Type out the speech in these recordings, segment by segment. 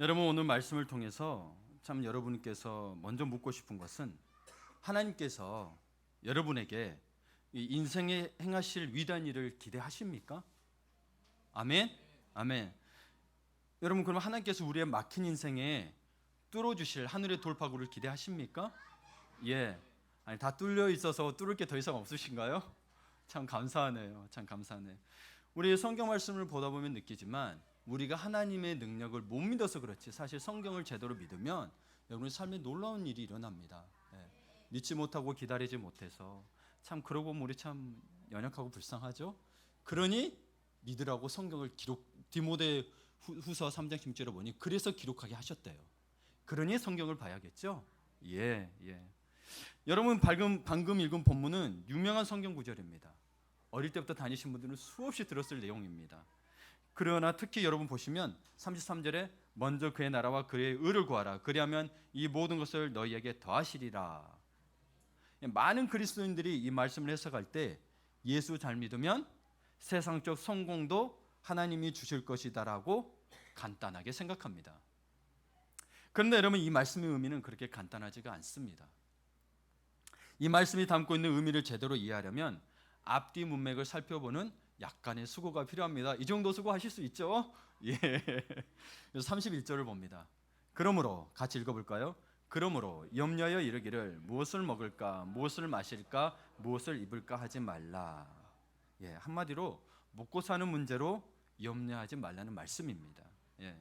여러분, 오늘 말씀을 통해서 참 여러분께서 먼저 묻고 싶은 것은, 하나님께서 여러분에게 이 인생에 행하실 위대한 일을 기대하십니까? 아멘? 아멘. 여러분, 그럼 하나님께서 우리의 막힌 인생에 뚫어주실 하늘의 돌파구를 기대하십니까? 예. 아니, 다 뚫려 있어서 뚫을 게 더 이상 없으신가요? 참 감사하네요. 참 감사하네. 우리 성경 말씀을 보다 보면 느끼지만, 우리가 하나님의 능력을 못 믿어서 그렇지, 사실 성경을 제대로 믿으면 여러분의 삶에 놀라운 일이 일어납니다. 예. 믿지 못하고 기다리지 못해서 참, 그러고 우리 참 연약하고 불쌍하죠. 그러니 믿으라고 성경을 디모데 후서 3장 10절에 보니 그래서 기록하게 하셨대요. 그러니 성경을 봐야겠죠. 예. 여러분, 방금 읽은 본문은 유명한 성경 구절입니다. 어릴 때부터 다니신 분들은 수없이 들었을 내용입니다. 그러나 특히 여러분 보시면 33절에 먼저 그의 나라와 그의 의를 구하라. 그리하면 이 모든 것을 너희에게 더하시리라. 많은 그리스도인들이 이 말씀을 해석할 때 예수 잘 믿으면 세상적 성공도 하나님이 주실 것이다라고 간단하게 생각합니다. 그런데 여러분, 이 말씀의 의미는 그렇게 간단하지가 않습니다. 이 말씀이 담고 있는 의미를 제대로 이해하려면 앞뒤 문맥을 살펴보는 약간의 수고가 필요합니다. 이 정도 수고하실 수 있죠? 예. 31절을 봅니다. 그러므로 같이 읽어볼까요? 그러므로 염려하여 이르기를 무엇을 먹을까, 무엇을 마실까, 무엇을 입을까 하지 말라. 예, 한마디로 먹고 사는 문제로 염려하지 말라는 말씀입니다. 예.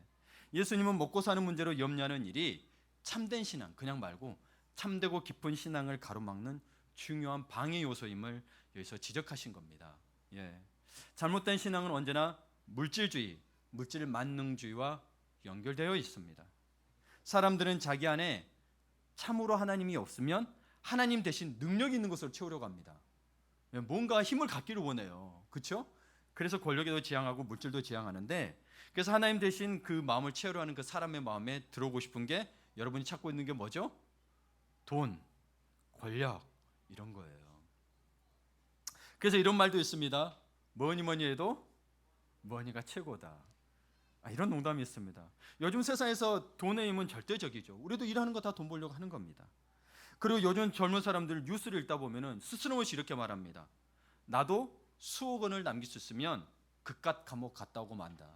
예수님은 먹고 사는 문제로 염려하는 일이 참된 신앙, 그냥 말고 참되고 깊은 신앙을 가로막는 중요한 방해 요소임을 여기서 지적하신 겁니다. 예. 잘못된 신앙은 언제나 물질주의, 물질 만능주의와 연결되어 있습니다. 사람들은 자기 안에 참으로 하나님이 없으면 하나님 대신 능력이 있는 것을 채우려고 합니다. 뭔가 힘을 갖기를 원해요. 그렇죠? 그래서 권력에도 지향하고 물질도 지향하는데, 그래서 하나님 대신 그 마음을 채우려 하는 그 사람의 마음에 들어오고 싶은 게, 여러분이 찾고 있는 게 뭐죠? 돈, 권력, 이런 거예요. 그래서 이런 말도 있습니다. 뭐니 해도 머니가 최고다. 이런 농담이 있습니다. 요즘 세상에서 돈의 힘은 절대적이죠. 우리도 일하는 거 다 돈 벌려고 하는 겁니다. 그리고 요즘 젊은 사람들 뉴스를 읽다 보면은 스스럼없이 이렇게 말합니다. 나도 수억 원을 남길 수 있으면 그깟 감옥 갔다 오고 만다.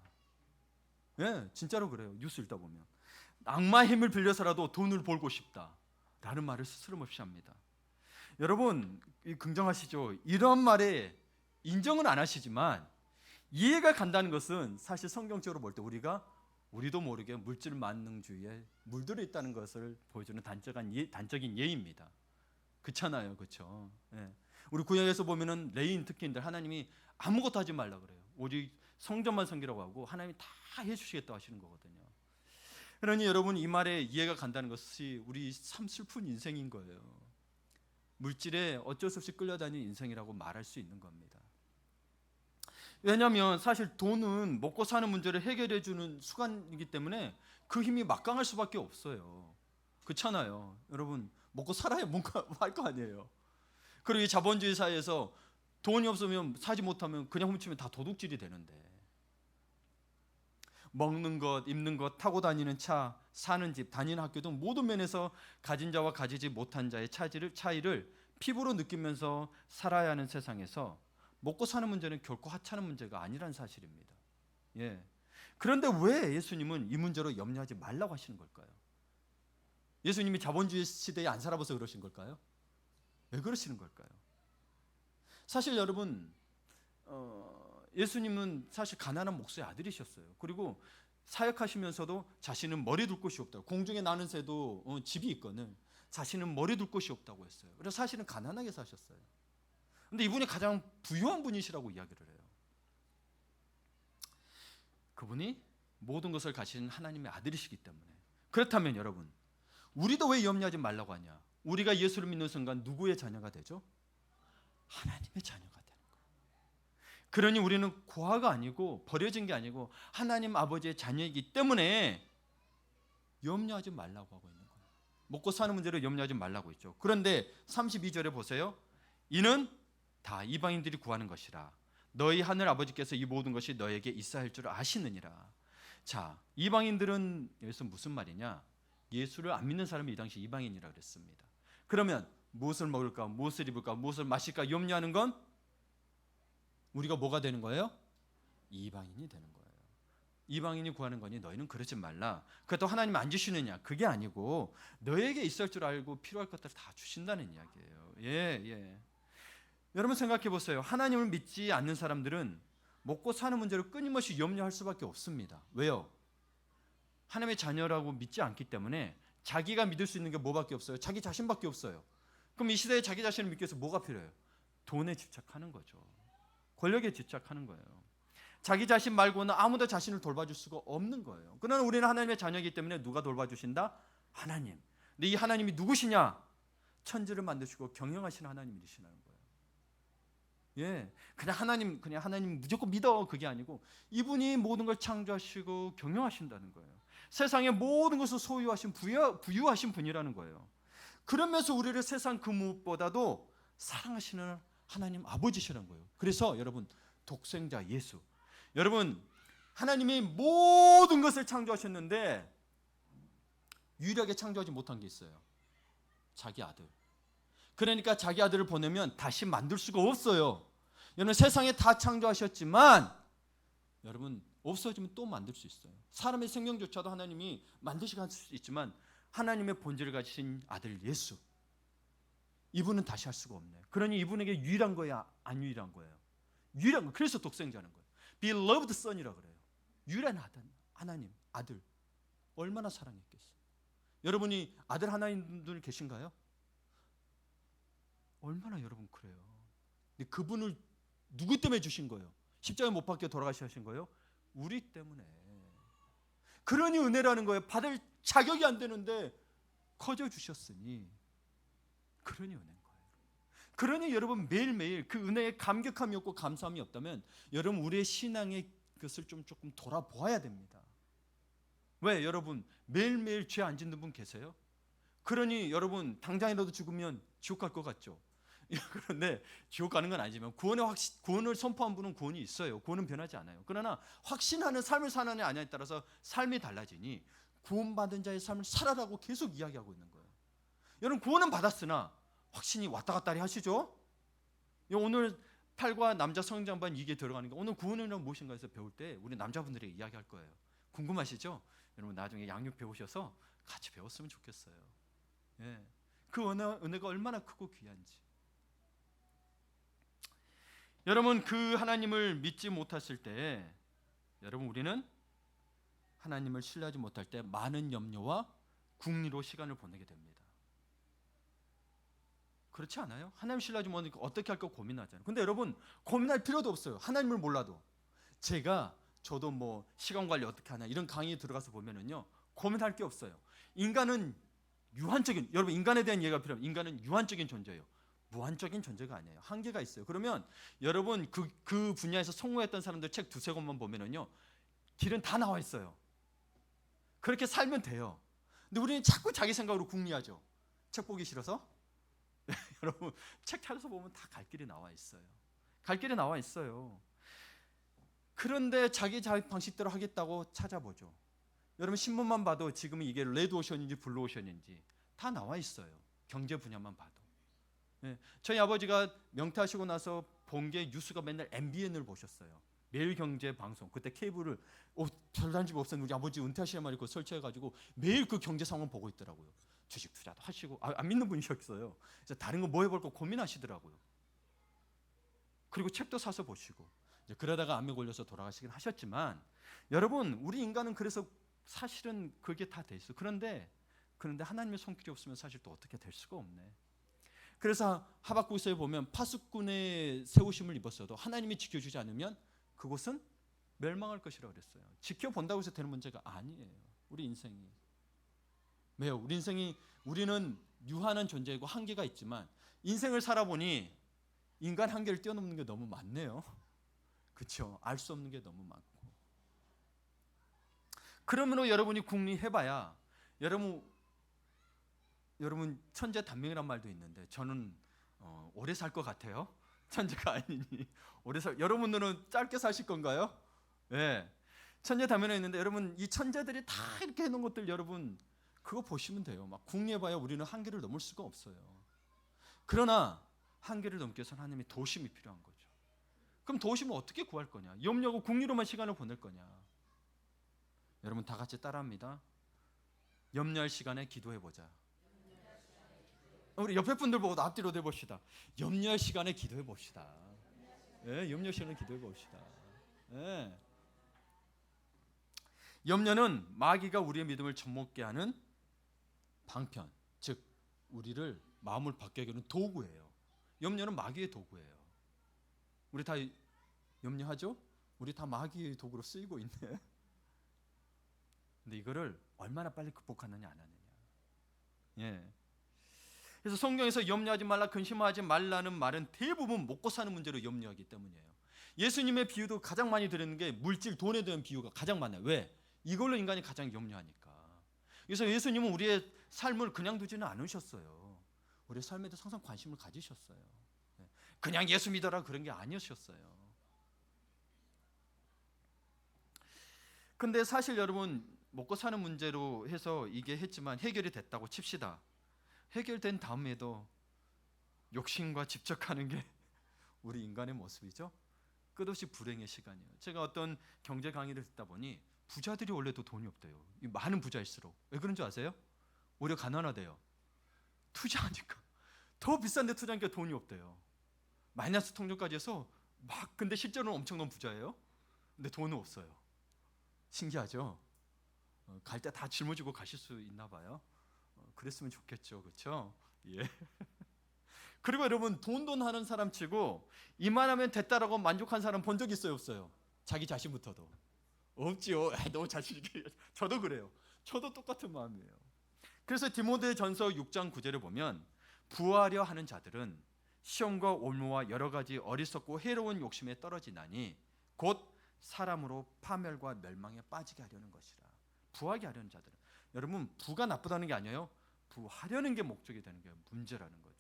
예, 진짜로 그래요. 뉴스 읽다 보면 악마의 힘을 빌려서라도 돈을 벌고 싶다라는 말을 스스럼없이 합니다. 여러분, 긍정하시죠? 이런 말에 인정은 안 하시지만 이해가 간다는 것은, 사실 성경적으로 볼 때 우리도 모르게 물질 만능주의에 물들어 있다는 것을 보여주는 단적인 예입니다. 그렇잖아요, 그렇죠? 예. 우리 구약에서 보면은 레위인 특기인들 하나님이 아무것도 하지 말라 그래요. 오직 성전만 섬기라고 하고 하나님이 다 해주시겠다고 하시는 거거든요. 그러니 여러분, 이 말에 이해가 간다는 것이 우리 참 슬픈 인생인 거예요. 물질에 어쩔 수 없이 끌려다니는 인생이라고 말할 수 있는 겁니다. 왜냐하면 사실 돈은 먹고 사는 문제를 해결해 주는 수단이기 때문에 그 힘이 막강할 수밖에 없어요. 그렇잖아요. 여러분, 먹고 살아야 뭔가 할 거 아니에요. 그리고 이 자본주의 사회에서 돈이 없으면, 사지 못하면 그냥 훔치면 다 도둑질이 되는데, 먹는 것, 입는 것, 타고 다니는 차, 사는 집, 다니는 학교 등 모든 면에서 가진 자와 가지지 못한 자의 차이를 피부로 느끼면서 살아야 하는 세상에서 먹고 사는 문제는 결코 하찮은 문제가 아니라는 사실입니다. 예. 그런데 왜 예수님은 이 문제로 염려하지 말라고 하시는 걸까요? 예수님이 자본주의 시대에 안 살아봐서 그러신 걸까요? 왜 그러시는 걸까요? 사실 여러분, 예수님은 사실 가난한 목수의 아들이셨어요. 그리고 사역하시면서도 자신은 머리 둘 곳이 없다고, 공중에 나는 새도 집이 있거늘 자신은 머리 둘 곳이 없다고 했어요. 그래서 사실은 가난하게 사셨어요. 근데 이분이 가장 부유한 분이시라고 이야기를 해요. 그분이 모든 것을 가진 하나님의 아들이시기 때문에. 그렇다면 여러분, 우리도 왜 염려하지 말라고 하냐? 우리가 예수를 믿는 순간 누구의 자녀가 되죠? 하나님의 자녀가 되는 거예요. 그러니 우리는 고아가 아니고, 버려진 게 아니고 하나님 아버지의 자녀이기 때문에 염려하지 말라고 하고 있는 거예요. 먹고 사는 문제로 염려하지 말라고 했죠. 그런데 32절에 보세요. 이는 다 이방인들이 구하는 것이라. 너희 하늘 아버지께서 이 모든 것이 너에게 있어야 할 줄 아시느니라. 자, 이방인들은 여기서 무슨 말이냐? 예수를 안 믿는 사람이 이 당시 이방인이라 그랬습니다. 그러면 무엇을 먹을까, 무엇을 입을까, 무엇을 마실까 염려하는 건 우리가 뭐가 되는 거예요? 이방인이 되는 거예요. 이방인이 구하는 거니 너희는 그러지 말라. 그것도 하나님 안 주시느냐? 그게 아니고 너에게 있을 줄 알고 필요할 것들을 다 주신다는 이야기예요. 예. 여러분 생각해 보세요. 하나님을 믿지 않는 사람들은 먹고 사는 문제로 끊임없이 염려할 수밖에 없습니다. 왜요? 하나님의 자녀라고 믿지 않기 때문에 자기가 믿을 수 있는 게 뭐밖에 없어요? 자기 자신밖에 없어요. 그럼 이 시대에 자기 자신을 믿기 위해서 뭐가 필요해요? 돈에 집착하는 거죠. 권력에 집착하는 거예요. 자기 자신 말고는 아무도 자신을 돌봐줄 수가 없는 거예요. 그러나 우리는 하나님의 자녀이기 때문에 누가 돌봐주신다? 하나님. 근데 이 하나님이 누구시냐? 천지를 만드시고 경영하시는 하나님이시라는 거예요. 예, 그냥 하나님 무조건 믿어 그게 아니고 이분이 모든 걸 창조하시고 경영하신다는 거예요. 세상의 모든 것을 소유하신 부유하신 분이라는 거예요. 그러면서 우리를 세상 그 무엇보다도 사랑하시는 하나님 아버지시라는 거예요. 그래서 여러분 독생자 예수, 여러분 하나님이 모든 것을 창조하셨는데 유일하게 창조하지 못한 게 있어요. 자기 아들. 그러니까 자기 아들을 보내면 다시 만들 수가 없어요. 여러분 세상에 다 창조하셨지만 여러분 없어지면 또 만들 수 있어요. 사람의 생명조차도 하나님이 만드시게 할 수 있지만 하나님의 본질을 가지신 아들 예수, 이분은 다시 할 수가 없네요. 그러니 이분에게 유일한 거야, 안 유일한 거예요? 유일한 거. 그래서 독생자는 거예요. Beloved Son이라고 그래요. 유일한 아들, 하나님 아들 얼마나 사랑했겠어요. 여러분이 아들 하나님들 계신가요? 얼마나 여러분 그래요. 근데 그분을 누구 때문에 주신 거예요? 십자가에 못 박혀 돌아가셔야 하신 거예요? 우리 때문에. 그러니 은혜라는 거예요. 받을 자격이 안 되는데 커져 주셨으니 그러니 은혜인 거예요. 그러니 여러분 매일매일 그 은혜에 감격함이 없고 감사함이 없다면 여러분 우리의 신앙의 것을 조금 돌아보아야 됩니다. 왜? 여러분 매일매일 죄 안 짓는 분 계세요? 그러니 여러분 당장이라도 죽으면 지옥 갈 것 같죠? 그런데 지옥 가는 건 아니지만 구원을 선포한 분은 구원이 있어요. 구원은 변하지 않아요. 그러나 확신하는 삶을 사느냐 아냐에 따라서 삶이 달라지니 구원받은 자의 삶을 살아라고 계속 이야기하고 있는 거예요. 여러분 구원은 받았으나 확신이 왔다 갔다 하시죠? 오늘 8과 남자 성장반 이게 들어가는 게 오늘 구원이란 무엇인가 해서 배울 때 우리 남자분들에게 이야기할 거예요. 궁금하시죠? 여러분 나중에 양육 배우셔서 같이 배웠으면 좋겠어요. 예. 그 은혜가 얼마나 크고 귀한지. 여러분 그 하나님을 믿지 못했을 때 여러분 우리는 하나님을 신뢰하지 못할 때 많은 염려와 궁리로 시간을 보내게 됩니다. 그렇지 않아요? 하나님 신뢰하지 못하니까 어떻게 할까 고민하잖아요. 근데 여러분 고민할 필요도 없어요. 하나님을 몰라도. 저도 뭐 시간 관리 어떻게 하냐 이런 강의에 들어가서 보면은요 고민할 게 없어요. 인간은 유한적인, 여러분 인간에 대한 이해가 필요합니다. 인간은 유한적인 존재예요. 무한적인 존재가 아니에요. 한계가 있어요. 그러면 여러분 그 분야에서 성공했던 사람들 책 두세 권만 보면은요 길은 다 나와 있어요. 그렇게 살면 돼요. 근데 우리는 자꾸 자기 생각으로 궁리하죠. 책 보기 싫어서? 여러분 책 찾아서 보면 다 갈 길이 나와 있어요. 갈 길이 나와 있어요. 그런데 자기 방식대로 하겠다고 찾아보죠. 여러분 신문만 봐도 지금 이게 레드오션인지 블루오션인지 다 나와 있어요. 경제 분야만 봐도. 네. 저희 아버지가 명퇴하시고 나서 본 게 뉴스가 맨날 MBN을 보셨어요. 매일경제 방송. 그때 케이블을 별다른 집 없었는데 우리 아버지 은퇴하시는 말이 그거 설치해가지고 매일 그 경제 상황 보고 있더라고요. 주식 투자도 하시고 안 믿는 분이셨어요. 그래서 다른 거 뭐 해볼까 고민하시더라고요. 그리고 책도 사서 보시고 이제 그러다가 암에 걸려서 돌아가시긴 하셨지만 여러분 우리 인간은 그래서 사실은 그게 다 돼 있어요. 그런데 하나님의 손길이 없으면 사실 또 어떻게 될 수가 없네. 그래서 하박국서에 보면 파수꾼의 세우심을 입었어도 하나님이 지켜주지 않으면 그곳은 멸망할 것이라고 그랬어요. 지켜본다고 해서 되는 문제가 아니에요. 우리 인생이. 왜요? 우리는 유한한 존재이고 한계가 있지만 인생을 살아보니 인간 한계를 뛰어넘는 게 너무 많네요. 그렇죠? 알 수 없는 게 너무 많고. 그러므로 여러분이 궁리해봐야 여러분 천재 단명이란 말도 있는데 저는 오래 살 것 같아요. 천재가 아니니 오래 여러분들은 짧게 사실 건가요? 네. 천재 다면에 있는데 여러분 이 천재들이 다 이렇게 해놓은 것들 여러분 그거 보시면 돼요. 막 궁리해봐야 우리는 한계를 넘을 수가 없어요. 그러나 한계를 넘기 위해서는 하나님의 도심이 필요한 거죠. 그럼 도심을 어떻게 구할 거냐? 염려하고 궁리로만 시간을 보낼 거냐? 여러분 다 같이 따라합니다. 염려할 시간에 기도해보자. 우리 옆에 분들 보고 앞뒤로 대봅시다. 염려할 시간에 기도해봅시다. 예, 염려 시간에 기도해봅시다. 예. 염려는 마귀가 우리의 믿음을 젖먹게 하는 방편, 즉 우리를 마음을 바뀌게 하는 도구예요. 염려는 마귀의 도구예요. 우리 다 염려하죠? 우리 다 마귀의 도구로 쓰이고 있네. 근데 이거를 얼마나 빨리 극복하느냐 안 하느냐. 예. 그래서 성경에서 염려하지 말라, 근심하지 말라는 말은 대부분 먹고 사는 문제로 염려하기 때문이에요. 예수님의 비유도 가장 많이 드리는 게 물질, 돈에 대한 비유가 가장 많아요. 왜? 이걸로 인간이 가장 염려하니까. 그래서 예수님은 우리의 삶을 그냥 두지는 않으셨어요. 우리의 삶에 대해서 항상 관심을 가지셨어요. 그냥 예수 믿어라 그런 게 아니었어요. 근데 사실 여러분 먹고 사는 문제로 해서 이게 했지만 해결이 됐다고 칩시다. 해결된 다음에도 욕심과 집착하는 게 우리 인간의 모습이죠. 끝없이 불행의 시간이에요. 제가 어떤 경제 강의를 듣다 보니 부자들이 원래도 돈이 없대요. 많은 부자일수록. 왜 그런 줄 아세요? 오히려 가난하대요. 투자하니까. 더 비싼데 투자하니까 돈이 없대요. 마이너스 통장까지 해서 막 근데 실제로는 엄청난 부자예요. 근데 돈은 없어요. 신기하죠? 갈 때 다 짊어지고 가실 수 있나 봐요. 그랬으면 좋겠죠. 그렇죠? 예. 그리고 여러분 돈 하는 사람 치고 이만하면 됐다라고 만족한 사람 본 적 있어요? 없어요? 자기 자신부터도. 없지요. 너무 자신 있게. 저도 그래요. 저도 똑같은 마음이에요. 그래서 디모데전서 6장 9절을 보면 부하려 하는 자들은 시험과 올무와 여러 가지 어리석고 해로운 욕심에 떨어지나니 곧 사람으로 파멸과 멸망에 빠지게 하려는 것이라. 부하게 하려는 자들은 여러분 부가 나쁘다는 게 아니에요. 부하려는 게 목적이 되는 게 문제라는 거죠.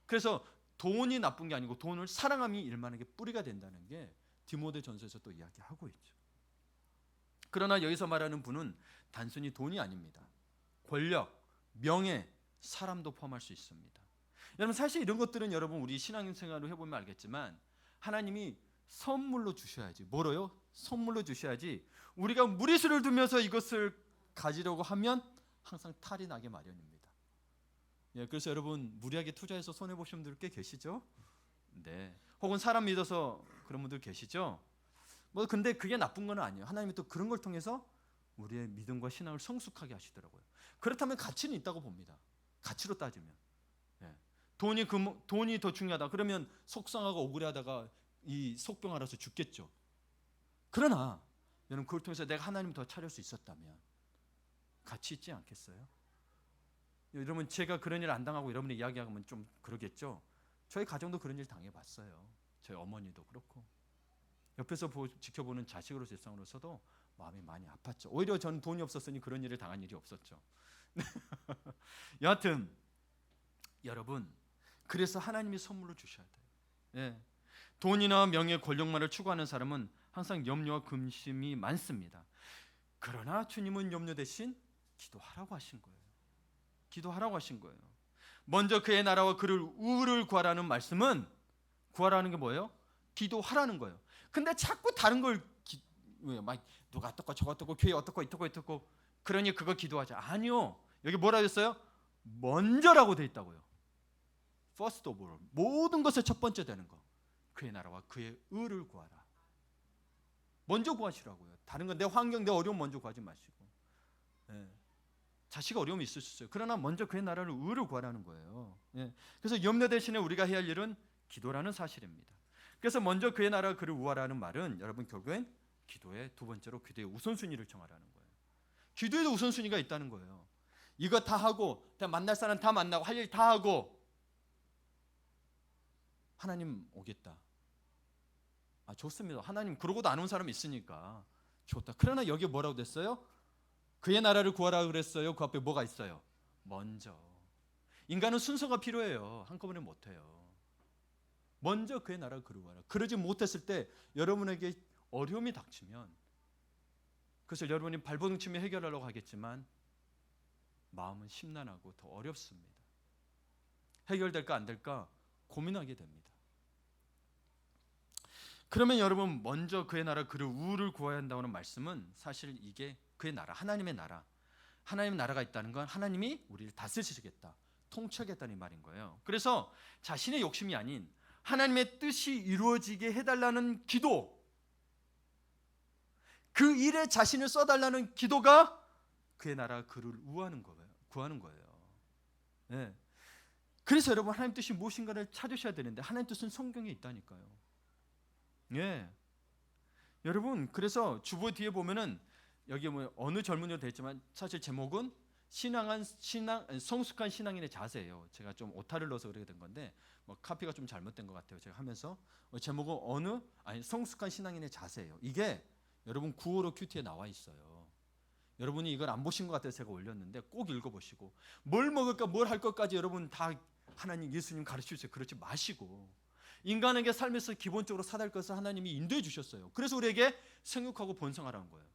그래서 돈이 나쁜 게 아니고 돈을 사랑함이 일만하게 뿌리가 된다는 게 디모데전서에서 또 이야기하고 있죠. 그러나 여기서 말하는 부는 단순히 돈이 아닙니다. 권력, 명예, 사람도 포함할 수 있습니다. 여러분 사실 이런 것들은 여러분 우리 신앙생활을 해보면 알겠지만 하나님이 선물로 주셔야지. 뭐로요? 선물로 주셔야지. 우리가 무리수를 두면서 이것을 가지려고 하면 항상 탈이 나게 마련입니다. 예, 그래서 여러분 무리하게 투자해서 손해 보신 분들 꽤 계시죠? 네. 혹은 사람 믿어서 그런 분들 계시죠? 뭐 근데 그게 나쁜 건 아니에요. 하나님이 또 그런 걸 통해서 우리의 믿음과 신앙을 성숙하게 하시더라고요. 그렇다면 가치는 있다고 봅니다. 가치로 따지면. 예. 돈이 더 중요하다. 그러면 속상하고 억울해하다가 이 속병 알아서 죽겠죠. 그러나 여러분 그걸 통해서 내가 하나님 더 차릴 수 있었다면 가치 있지 않겠어요? 여러분 제가 그런 일 안 당하고 여러분이 이야기하면 좀 그러겠죠. 저희 가정도 그런 일 당해봤어요. 저희 어머니도 그렇고 옆에서 지켜보는 자식으로서 일상으로서도 마음이 많이 아팠죠. 오히려 저는 돈이 없었으니 그런 일을 당한 일이 없었죠. 여하튼 여러분 그래서 하나님이 선물로 주셔야 돼요. 예. 돈이나 명예, 권력만을 추구하는 사람은 항상 염려와 근심이 많습니다. 그러나 주님은 염려 대신 기도하라고 하신 거예요. 기도하라고 하신 거예요. 먼저 그의 나라와 그를 의를 구하라는 말씀은 구하라는 게 뭐예요? 기도하라는 거예요. 근데 자꾸 다른 걸 막 누가 어떻고 저거 어떻고 교회 어떻고 이떻고 이렇고 그러니 그거 기도하자. 아니요. 여기 뭐라 했어요? 먼저라고 돼 있다고요. First of all. 모든 것의 첫 번째 되는 거. 그의 나라와 그의 의를 구하라. 먼저 구하시라고요. 다른 건 내 환경, 내 어려움 먼저 구하지 마시고. 예. 자식 어려움이 있을 수 있어요. 그러나 먼저 그의 나라를 의를 구하라는 거예요. 예. 그래서 염려 대신에 우리가 해야 할 일은 기도라는 사실입니다. 그래서 먼저 그의 나라 그를 구하라는 말은 여러분 결국엔 기도의 두 번째로 기도의 우선순위를 정하라는 거예요. 기도에도 우선순위가 있다는 거예요. 이거 다 하고 다 만날 사람 다 만나고 할 일 다 하고 하나님 오겠다. 아 좋습니다. 하나님 그러고도 안 온 사람이 있으니까 좋다. 그러나 여기 뭐라고 됐어요? 그의 나라를 구하라 그랬어요. 그 앞에 뭐가 있어요? 먼저. 인간은 순서가 필요해요. 한꺼번에 못해요. 먼저 그의 나라를 구하라. 그러지 못했을 때 여러분에게 어려움이 닥치면 그것을 여러분이 발버둥 치며 해결하려고 하겠지만 마음은 심란하고 더 어렵습니다. 해결될까 안 될까 고민하게 됩니다. 그러면 여러분 먼저 그의 나라 그를 우를 구해야 한다는 말씀은 사실 이게 그의 나라, 하나님의 나라가 있다는 건 하나님이 우리를 다스리시겠다, 통치하겠다는 말인 거예요. 그래서 자신의 욕심이 아닌 하나님의 뜻이 이루어지게 해달라는 기도, 그 일에 자신을 써달라는 기도가 그의 나라 그를 구하는 거예요. 네. 그래서 여러분 하나님 뜻이 무엇인가를 찾으셔야 되는데 하나님 뜻은 성경에 있다니까요. 예. 여러분 그래서 주보 뒤에 보면은 여기 뭐 어느 젊은이도 됐지만 사실 제목은 성숙한 신앙인의 자세예요. 제가 좀 오타를 넣어서 그렇게 된 건데 뭐 카피가 좀 잘못된 것 같아요. 제가 하면서 제목은 성숙한 신앙인의 자세예요. 이게 여러분 955 큐티에 나와 있어요. 여러분이 이걸 안 보신 것 같아서 제가 올렸는데 꼭 읽어보시고 뭘 먹을까 뭘 할 것까지 여러분 다 하나님 예수님 가르쳐 주세요. 그렇지 마시고 인간에게 삶에서 기본적으로 살아갈 것을 하나님이 인도해 주셨어요. 그래서 우리에게 생육하고 번성하라는 거예요.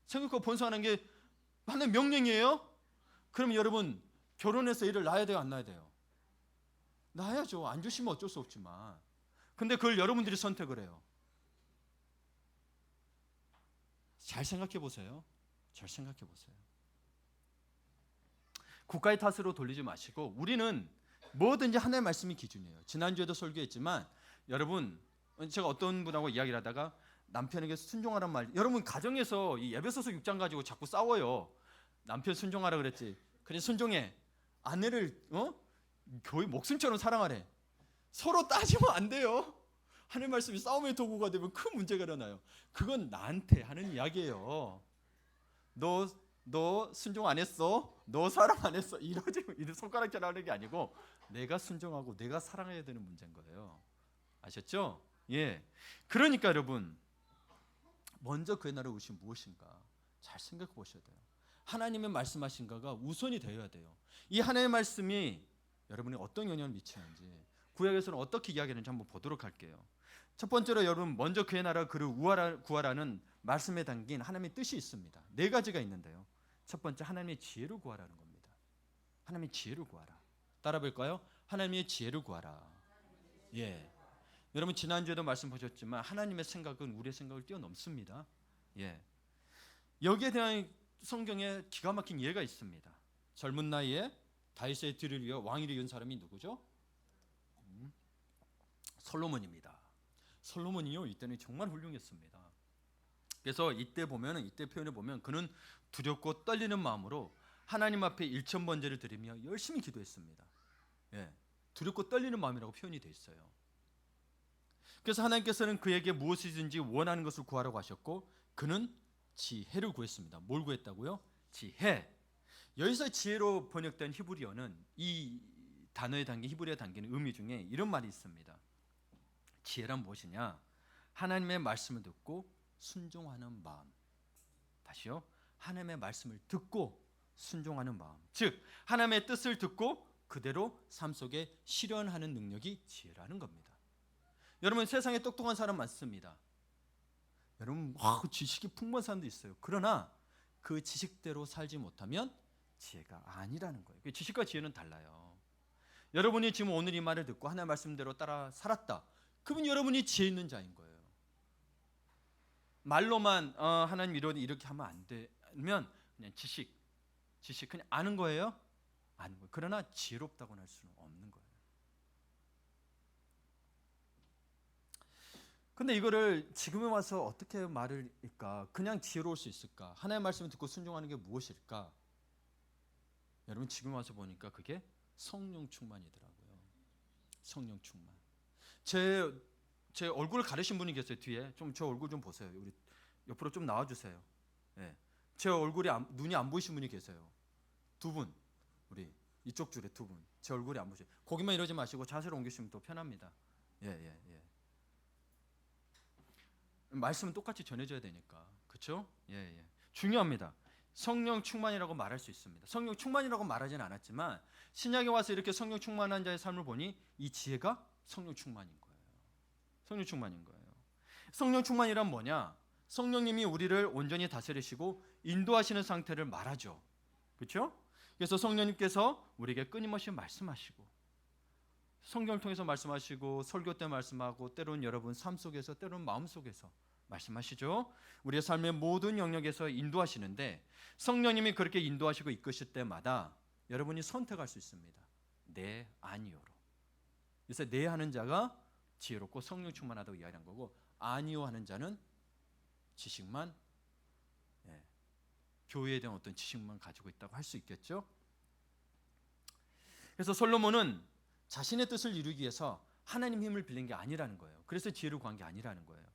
생육하고 번성하는 게 하나님 명령이에요. 그럼 여러분 결혼해서 애를 낳아야 돼요, 안 낳아야 돼요? 낳아야죠. 안 주시면 어쩔 수 없지만. 근데 그걸 여러분들이 선택을 해요. 잘 생각해 보세요. 잘 생각해 보세요. 국가의 탓으로 돌리지 마시고 우리는 뭐든지 하나님의 말씀이 기준이에요. 지난주에도 설교했지만 여러분 제가 어떤 분하고 이야기를 하다가 남편에게 순종하란 말, 여러분 가정에서 이 에베소서 6장 가지고 자꾸 싸워요. 남편 순종하라 그랬지. 그래 순종해. 아내를 교회 목숨처럼 사랑하래. 서로 따지면 안 돼요. 하나님 말씀이 싸움의 도구가 되면 큰 문제가 일어나요. 그건 나한테 하는 이야기예요. 너 순종 안 했어? 너 사랑 안 했어? 이러지 손가락질 하는 게 아니고 내가 순종하고 내가 사랑해야 되는 문제인 거예요. 아셨죠? 예. 그러니까 여러분 먼저 그의 나라의 의식이 무엇인가 잘 생각해 보셔야 돼요. 하나님의 말씀하신 거가 우선이 되어야 돼요. 이 하나님의 말씀이 여러분이 어떤 영향을 미치는지 구약에서는 어떻게 이야기하는지 한번 보도록 할게요. 첫 번째로 여러분 먼저 그의 나라 그를 구하라는 말씀에 담긴 하나님의 뜻이 있습니다. 네 가지가 있는데요. 첫 번째 하나님의 지혜를 구하라는 겁니다. 하나님의 지혜를 구하라. 따라 볼까요? 하나님의 지혜를 구하라. 예. 여러분 지난주에도 말씀 보셨지만 하나님의 생각은 우리의 생각을 뛰어넘습니다. 예. 여기에 대한 성경에 기가 막힌 예가 있습니다. 젊은 나이에 다윗의 뒤를 위해 왕위를 이은 사람이 누구죠? 솔로몬입니다. 솔로몬이요 이때는 정말 훌륭했습니다. 그래서 이때 표현을 보면 그는 두렵고 떨리는 마음으로 하나님 앞에 일천번제를 드리며 열심히 기도했습니다. 예, 두렵고 떨리는 마음이라고 표현이 되어 있어요. 그래서 하나님께서는 그에게 무엇이든지 원하는 것을 구하라고 하셨고 그는 지혜를 구했습니다. 뭘 구했다고요? 지혜. 여기서 지혜로 번역된 히브리어는 이 단어에 담긴 히브리어에 담기는 의미 중에 이런 말이 있습니다. 지혜란 무엇이냐? 하나님의 말씀을 듣고 순종하는 마음. 다시요. 하나님의 말씀을 듣고 순종하는 마음. 즉 하나님의 뜻을 듣고 그대로 삶 속에 실현하는 능력이 지혜라는 겁니다. 여러분 세상에 똑똑한 사람 많습니다. 여러분 지식이 풍부한 사람도 있어요. 그러나 그 지식대로 살지 못하면 지혜가 아니라는 거예요. 지식과 지혜는 달라요. 여러분이 지금 오늘 이 말을 듣고 하나님의 말씀대로 따라 살았다. 그러면 여러분이 지혜 있는 자인 거예요. 말로만 하나님 이렇게 하면 안 되면 그냥 지식 그냥 아는 거예요. 아는 거예요. 그러나 지혜롭다고는 할 수는 없는 거예요. 근데 이거를 지금에 와서 어떻게 말을 할까? 그냥 지혜로울 수 있을까? 하나님의 말씀을 듣고 순종하는 게 무엇일까? 여러분 지금 와서 보니까 그게 성령 충만이더라고요. 성령 충만. 제 얼굴을 가리신 분이 계세요. 뒤에 좀 제 얼굴 좀 보세요. 우리 옆으로 좀 나와주세요. 예. 제 얼굴이 눈이 안 보이신 분이 계세요. 두 분, 우리 이쪽 줄에 두 분. 제 얼굴이 안 보이세요. 거기만 이러지 마시고 자세로 옮기시면 더 편합니다. 예. 말씀은 똑같이 전해져야 되니까, 그렇죠? 예. 중요합니다. 성령 충만이라고 말할 수 있습니다. 성령 충만이라고 말하지는 않았지만 신약에 와서 이렇게 성령 충만한 자의 삶을 보니 이 지혜가 성령 충만인 거예요. 성령 충만인 거예요. 성령 충만이란 뭐냐? 성령님이 우리를 온전히 다스리시고 인도하시는 상태를 말하죠. 그렇죠? 그래서 성령님께서 우리에게 끊임없이 말씀하시고, 성경을 통해서 말씀하시고, 설교 때 말씀하고, 때로는 여러분 삶 속에서, 때로는 마음 속에서 말씀하시죠. 우리의 삶의 모든 영역에서 인도하시는데, 성령님이 그렇게 인도하시고 이끄실 때마다 여러분이 선택할 수 있습니다. 네, 아니요로. 그래서 네 하는 자가 지혜롭고 성령 충만하다고 이야기한 거고, 아니요 하는 자는 지식만, 교회에 대한 어떤 지식만 가지고 있다고 할 수 있겠죠. 그래서 솔로몬은 자신의 뜻을 이루기 위해서 하나님 힘을 빌린 게 아니라는 거예요. 그래서 지혜를 구한 게 아니라는 거예요.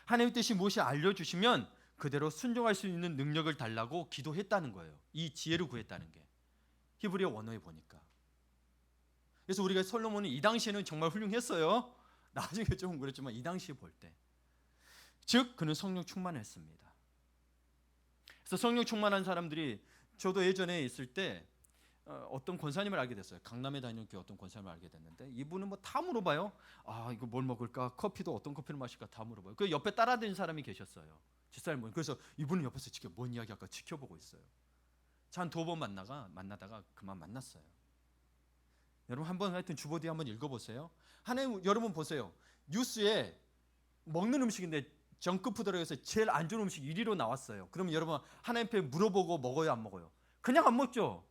하나님의 뜻이 무엇이 알려주시면 그대로 순종할 수 있는 능력을 달라고 기도했다는 거예요. 이 지혜를 구했다는 게 히브리어 원어에 보니까. 그래서 우리가 솔로몬이 이 당시에는 정말 훌륭했어요. 나중에 좀 그랬지만 이 당시에 볼 때, 즉 그는 성령 충만했습니다. 그래서 성령 충만한 사람들이, 저도 예전에 있을 때 어떤 권사님을 알게 됐어요. 강남에 다니는 교회 어떤 권사님을 알게 됐는데, 이분은 뭐 다 물어봐요. 아, 이거 뭘 먹을까? 커피도 어떤 커피를 마실까? 다 물어봐요. 그 옆에 따라다니는 사람이 계셨어요. 집사님. 그래서 이분은 옆에서 지켜 뭔 이야기할까 지켜보고 있어요. 한 2번 만나다가 그만 만났어요. 여러분 한번 하여튼 주보디 한번 읽어보세요. 하나님, 여러분 보세요. 뉴스에 먹는 음식인데 정크푸드라고 해서 제일 안 좋은 음식 1위로 나왔어요. 그러면 여러분 하나님 앞에 물어보고 먹어요, 안 먹어요? 그냥 안 먹죠.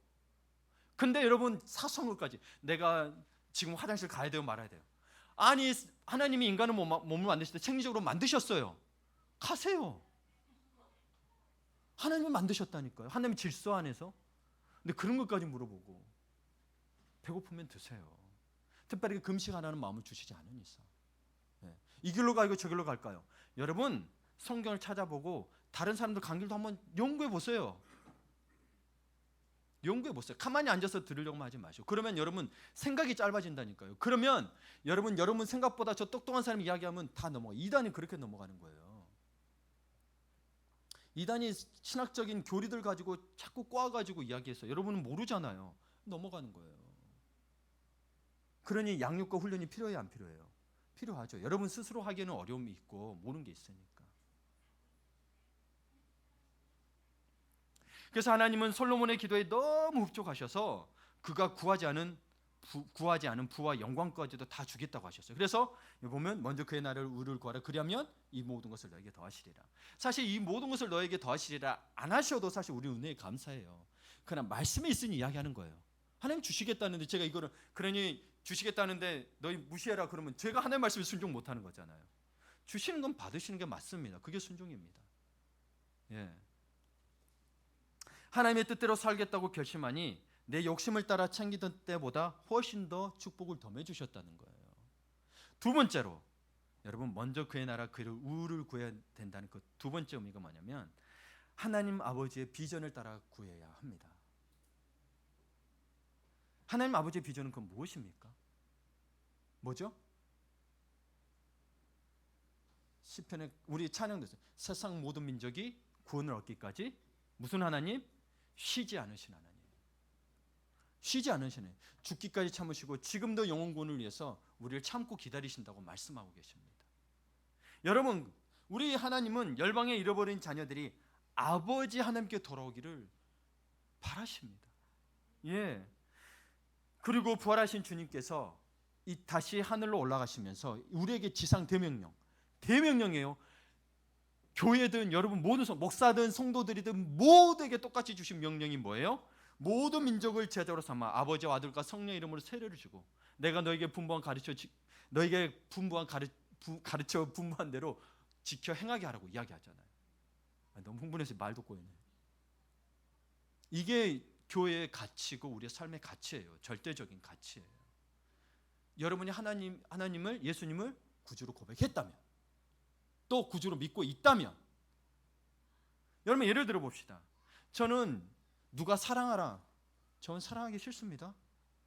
근데 여러분 사소한 것까지, 내가 지금 화장실 가야 돼요, 말아야 돼요? 아니, 하나님이 인간을 몸을 만드실 때 생리적으로 만드셨어요. 가세요. 하나님이 만드셨다니까요. 하나님의 질서 안에서. 근데 그런 것까지 물어보고, 배고프면 드세요. 특별히 금식 안 하는 마음을 주시지 않은 이상. 이 길로 가고 저 길로 갈까요? 여러분 성경을 찾아보고 다른 사람들 간 길도 한번 연구해 보세요. 연구해 보세요. 가만히 앉아서 들으려고만 하지 마시고. 그러면 여러분 생각이 짧아진다니까요. 그러면 여러분 생각보다 저 똑똑한 사람이 이야기하면 다 넘어가. 이단이 그렇게 넘어가는 거예요. 이단이 신학적인 교리들 가지고 자꾸 꼬아가지고 이야기해서 여러분은 모르잖아요. 넘어가는 거예요. 그러니 양육과 훈련이 필요해요, 안 필요해요? 필요하죠. 여러분 스스로 하기에는 어려움이 있고 모르는 게 있으니까. 그래서 하나님은 솔로몬의 기도에 너무 흡족하셔서 그가 구하지 않은 부와 영광까지도 다 주겠다고 하셨어요. 그래서 보면 먼저 그의 나라를 의를 구하라. 그리하면 이 모든 것을 너에게 더하시리라. 사실 이 모든 것을 너에게 더하시리라 안 하셔도 사실 우리 은혜에 감사해요. 그러나 말씀에 있으니 이야기하는 거예요. 하나님 주시겠다는데, 제가 이거를, 그러니 주시겠다는데 너희 무시해라 그러면 제가 하나님의 말씀에 순종 못하는 거잖아요. 주시는 건 받으시는 게 맞습니다. 그게 순종입니다. 하나님의 뜻대로 살겠다고 결심하니 내 욕심을 따라 챙기던 때보다 훨씬 더 축복을 더해 주셨다는 거예요. 두 번째로, 여러분 먼저 그의 나라 그의 의를 구해야 된다는 그 두 번째 의미가 뭐냐면, 하나님 아버지의 비전을 따라 구해야 합니다. 하나님 아버지의 비전은 그건 무엇입니까? 뭐죠? 시편에 우리 찬양됐어요. 세상 모든 민족이 구원을 얻기까지 무슨 하나님? 쉬지 않으신 하나님. 쉬지 않으신 하나님. 죽기까지 참으시고 지금도 영혼 구원을 위해서 우리를 참고 기다리신다고 말씀하고 계십니다. 여러분, 우리 하나님은 열방에 잃어버린 자녀들이 아버지 하나님께 돌아오기를 바라십니다. 그리고 부활하신 주님께서 다시 하늘로 올라가시면서 우리에게 지상 대명령이에요. 교회든 여러분 모든 목사든 성도들이든 모두에게 똑같이 주신 명령이 뭐예요? 모든 민족을 제자로 삼아 아버지와 아들과 성령 이름으로 세례를 주고 내가 너에게 분부한 대로 지켜 행하게 하라고 이야기하잖아요. 너무 흥분해서 말도 꼬이네. 이게 교회의 가치고 우리의 삶의 가치예요. 절대적인 가치예요. 여러분이 하나님을, 예수님을 구주로 고백했다면, 또 구주로 믿고 있다면, 여러분 예를 들어 봅시다. 저는 누가 사랑하라, 저는 사랑하기 싫습니다.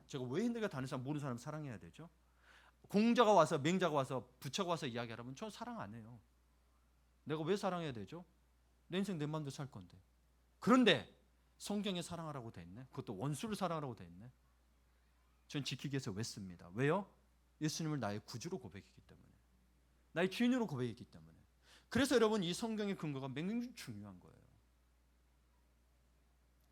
제가 왜 내가 다른 사람, 모르는 사람 사랑해야 되죠? 공자가 와서, 맹자가 와서, 부처가 와서 이야기하라면 저는 사랑 안 해요. 내가 왜 사랑해야 되죠? 내 인생 내 마음대로 살 건데. 그런데 성경에 사랑하라고 돼 있네. 그것도 원수를 사랑하라고 돼 있네. 전 지키기 위해서 왜 씁니다. 왜요? 예수님을 나의 구주로 고백했기 때문에. 나의 주인으로 고백했기 때문에. 그래서 여러분 이 성경의 근거가 굉장히 중요한 거예요.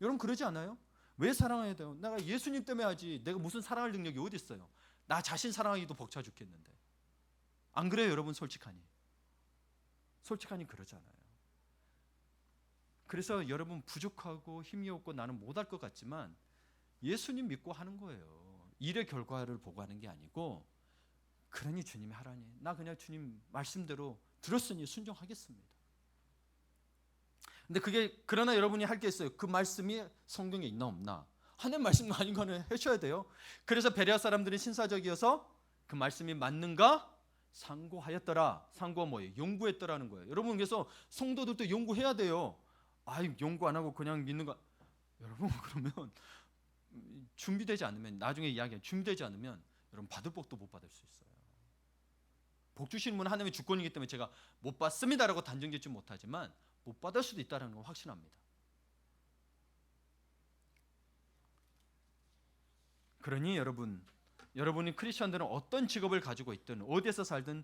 여러분 그러지 않아요? 왜 사랑해야 돼요? 내가 예수님 때문에 하지 내가 무슨 사랑할 능력이 어디 있어요? 나 자신 사랑하기도 벅차 죽겠는데. 안 그래요 여러분? 솔직하니 그러잖아요. 그래서 여러분 부족하고 힘이 없고 나는 못할 것 같지만 예수님 믿고 하는 거예요. 일의 결과를 보고 하는 게 아니고, 그러니 주님이 하라니 나 그냥 주님 말씀대로 들었으니 순종하겠습니다. 근데 그러나 여러분이 할 게 있어요. 그 말씀이 성경에 있나 없나, 하나님 말씀 아닌 거는 하셔야 돼요. 그래서 베레아 사람들이 신사적이어서 그 말씀이 맞는가 상고하였더라. 상고가 뭐예요? 연구했더라는 거예요. 여러분 그래서 성도들도 연구해야 돼요. 연구 안 하고 그냥 믿는 거, 여러분 그러면 준비되지 않으면, 나중에 이야기해, 준비되지 않으면 여러분 받을 복도 못 받을 수 있어요. 복 주시는 분은 하나님의 주권이기 때문에 제가 못 받습니다라고 단정 짓지 못하지만 못 받을 수도 있다는 건 확신합니다. 그러니 여러분이 크리스천들은 어떤 직업을 가지고 있든 어디에서 살든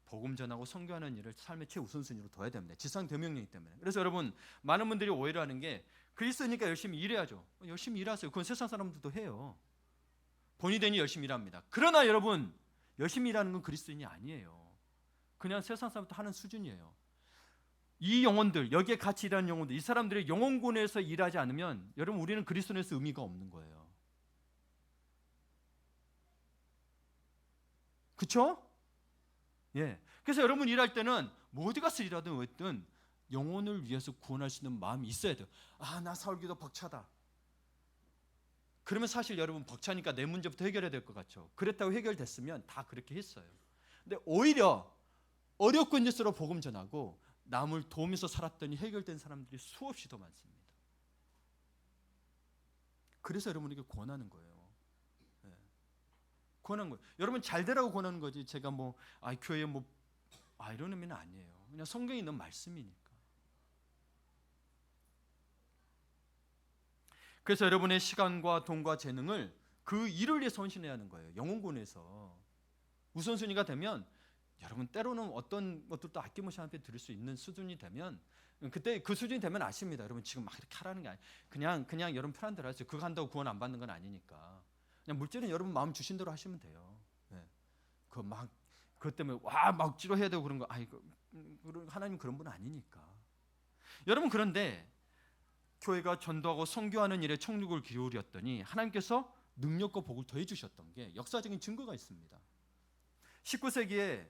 복음 전하고 선교하는 일을 삶의 최우선순위로 둬야 됩니다. 지상 대명령이기 때문에. 그래서 여러분 많은 분들이 오해를 하는 게 그리스도니까 열심히 일해야죠. 열심히 일하세요. 그건 세상 사람들도 해요. 본이 되니 열심히 일합니다. 그러나 여러분 열심히 일하는 건 그리스도인이 아니에요. 그냥 세상 사람도 하는 수준이에요. 이 영혼들, 여기에 같이 일하는 영혼들, 이 사람들의 영혼군에서 일하지 않으면 여러분 우리는 그리스도인에서 의미가 없는 거예요. 그렇죠? 예. 그래서 여러분 일할 때는 뭐 어디 가서 일하든 어쨌든 영혼을 위해서 구원할 수 있는 마음이 있어야 돼요. 나 사울기도 벅차다. 그러면 사실 여러분 벅차니까 내 문제부터 해결해야 될 것 같죠. 그랬다고 해결됐으면 다 그렇게 했어요. 근데 오히려 어렵고 힘들수록 복음 전하고 남을 도우면서 살았더니 해결된 사람들이 수없이 더 많습니다. 그래서 여러분에게 권하는 거예요. 권하는 거예요. 여러분 잘 되라고 권하는 거지. 제가 교회에 이런 의미는 아니에요. 그냥 성경에 있는 말씀이니까. 그래서 여러분의 시간과 돈과 재능을 그 일을 위해서 헌신해야 하는 거예요. 영혼군에서 우선순위가 되면 여러분 때로는 어떤 것들도 아낌없이 한테 드릴 수 있는 수준이 되면, 그때 그 수준이 되면 아십니다. 여러분 지금 막 이렇게 하라는 게 아니에요. 그냥 여러분 편한 대로 하세요. 그거 한다고 구원 안 받는 건 아니니까. 그냥 물질은 여러분 마음 주신 대로 하시면 돼요. 그것 때문에 막 지도해야 되고 그런 거, 하나님 그런 분 아니니까. 여러분 그런데 교회가 전도하고 선교하는 일에 총력을 기울였더니 하나님께서 능력과 복을 더해 주셨던 게 역사적인 증거가 있습니다. 19세기에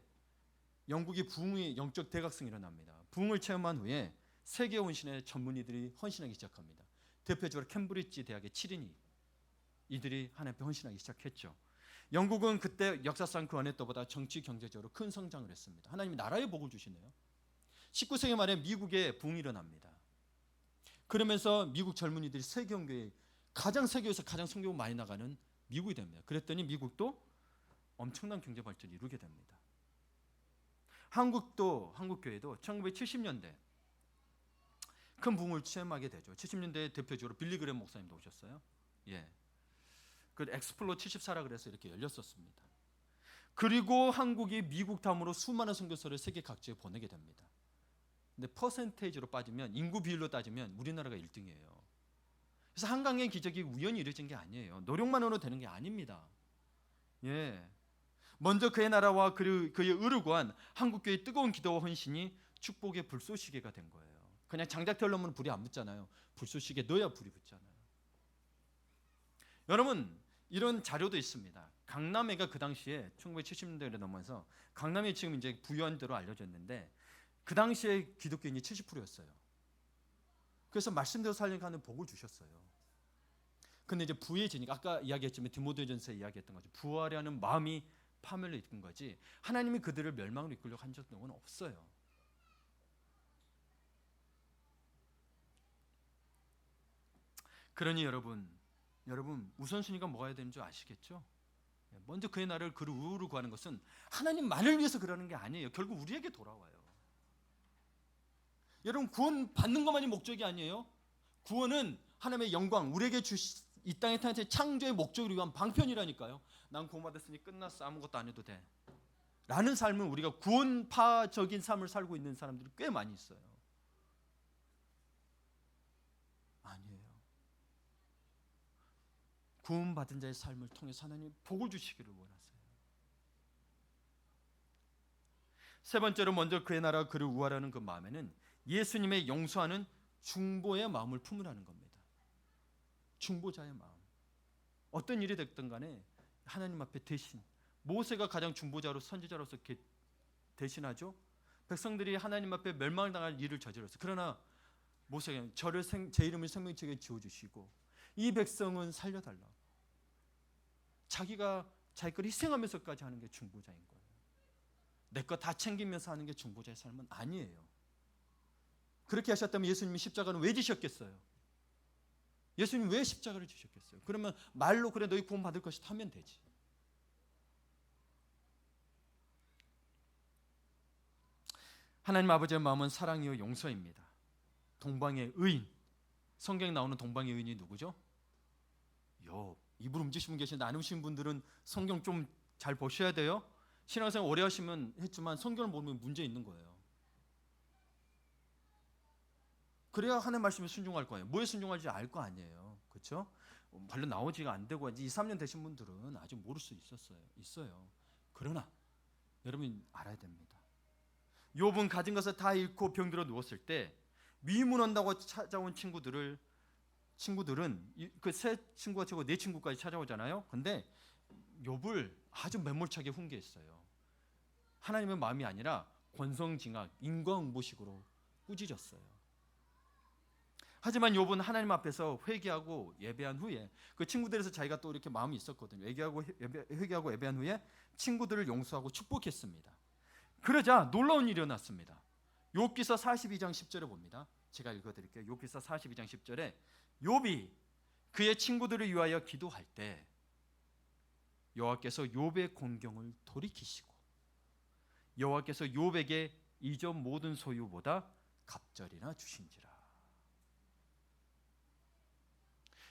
영국이 부흥의 영적 대각성이 일어납니다. 부흥을 체험한 후에 세계 헌신에 전문의들이 헌신하기 시작합니다. 대표적으로 캠브리지 대학의 7인이 이들이 하나님 앞에 헌신하기 시작했죠. 영국은 그때 역사상 그 어느 때보다 정치 경제적으로 큰 성장을 했습니다. 하나님이 나라의 복을 주시네요. 19세기 말에 미국에 부흥이 일어납니다. 그러면서 미국 젊은이들이 세계교회 세계에서 가장 성경을 많이 나가는 미국이 됩니다. 그랬더니 미국도 엄청난 경제 발전을 이루게 됩니다. 한국 교회도 1970년대 큰 부흥을 체험하게 되죠. 70년대에 대표적으로 빌리 그램 목사님도 오셨어요. 그 엑스플로 74라 그래서 이렇게 열렸었습니다. 그리고 한국이 미국 다음으로 수많은 선교사를 세계 각지에 보내게 됩니다. 근데 퍼센테이지로 빠지면, 인구 비율로 따지면 우리나라가 1등이에요. 그래서 한강의 기적이 우연히 이루어진 게 아니에요. 노력만으로 되는 게 아닙니다. 먼저 그의 나라와 그의 의를 구한 한국교회의 뜨거운 기도와 헌신이 축복의 불쏘시개가 된 거예요. 그냥 장작 태우려면 불이 안 붙잖아요. 불쏘시개 넣어야 불이 붙잖아요. 여러분 이런 자료도 있습니다. 강남회가 그 당시에 1970년대를 넘어서, 강남회 지금 이제 부유한 대로 알려졌는데 그 당시에 기독교인이 70%였어요. 그래서 말씀대로 살려고 하는 복을 주셨어요. 근데 이제 부해지니까, 아까 이야기했지만 디모데전서에 이야기했던 거죠. 부하려는 마음이 파멸을 이끈 거지 하나님이 그들을 멸망으로 이끌려고 한 적은 없어요. 그러니 여러분 우선순위가 뭐가 해야 되는 줄 아시겠죠? 먼저 그의 나라를 그를 우를 구하는 것은 하나님만을 위해서 그러는 게 아니에요. 결국 우리에게 돌아와요. 여러분 구원 받는 것만이 목적이 아니에요. 구원은 하나님의 영광, 우리에게 이 땅에 태어난 창조의 목적을 위한 방편이라니까요. 난 구원받았으니 끝났어, 아무것도 안 해도 돼. 라는 삶은 우리가 구원파적인 삶을 살고 있는 사람들이 꽤 많이 있어요. 아니에요. 구원받은 자의 삶을 통해서 하나님 복을 주시기를 원하세요. 세 번째로 먼저 그의 나라와 그를 구하라는 그 마음에는 예수님의 용서하는 중보의 마음을 품으라는 겁니다. 중보자의 마음. 어떤 일이 됐든 간에 하나님 앞에 대신, 모세가 가장 중보자로 선지자로서 대신하죠. 백성들이 하나님 앞에 멸망을 당할 일을 저질렀어요. 그러나 모세가 저를 제 이름을 생명책에 지어주시고 이 백성은 살려달라. 자기가 자기 걸 희생하면서까지 하는 게 중보자인 거예요. 내 거 다 챙기면서 하는 게 중보자의 삶은 아니에요. 그렇게 하셨다면 예수님이 십자가는 왜 지셨겠어요? 예수님 왜 십자가를 지셨겠어요? 그러면 말로 그래 너희 구원 받을 것이다 하면 되지. 하나님 아버지의 마음은 사랑이요 용서입니다. 동방의 의인, 성경에 나오는 동방의 의인이 누구죠? 욥. 입을 움직이신 분 계신데 안 움직이신 분들은 성경 좀 잘 보셔야 돼요. 신앙생활 오래 하시면 했지만 성경을 보면 문제 있는 거예요. 그래야 하나님 말씀에 순종할 거예요. 뭐에 순종할지 알 거 아니에요. 그렇죠? 별로 나오지가 안 되고 2, 3년 되신 분들은 아직 모를 수 있어요. 그러나 여러분 알아야 됩니다. 욥은 가진 것을 다 잃고 병들어 누웠을 때 미문한다고 찾아온 친구들은 그 세 친구가 치고 네 친구까지 찾아오잖아요. 근데 욥을 아주 매몰차게 훈계했어요. 하나님의 마음이 아니라 권성징악, 인과응보식으로 꾸짖었어요. 하지만 욥은 하나님 앞에서 회개하고 예배한 후에 그 친구들에서 자기가 또 이렇게 마음이 있었거든요. 회개하고 예배한 후에 친구들을 용서하고 축복했습니다. 그러자 놀라운 일이 일어났습니다. 욥기서 42장 10절에 봅니다. 제가 읽어드릴게요. 욥기서 42장 10절에 욥이 그의 친구들을 위하여 기도할 때 여호와께서 욥의 공경을 돌이키시고 여호와께서 욥에게 이전 모든 소유보다 갑절이나 주신지라.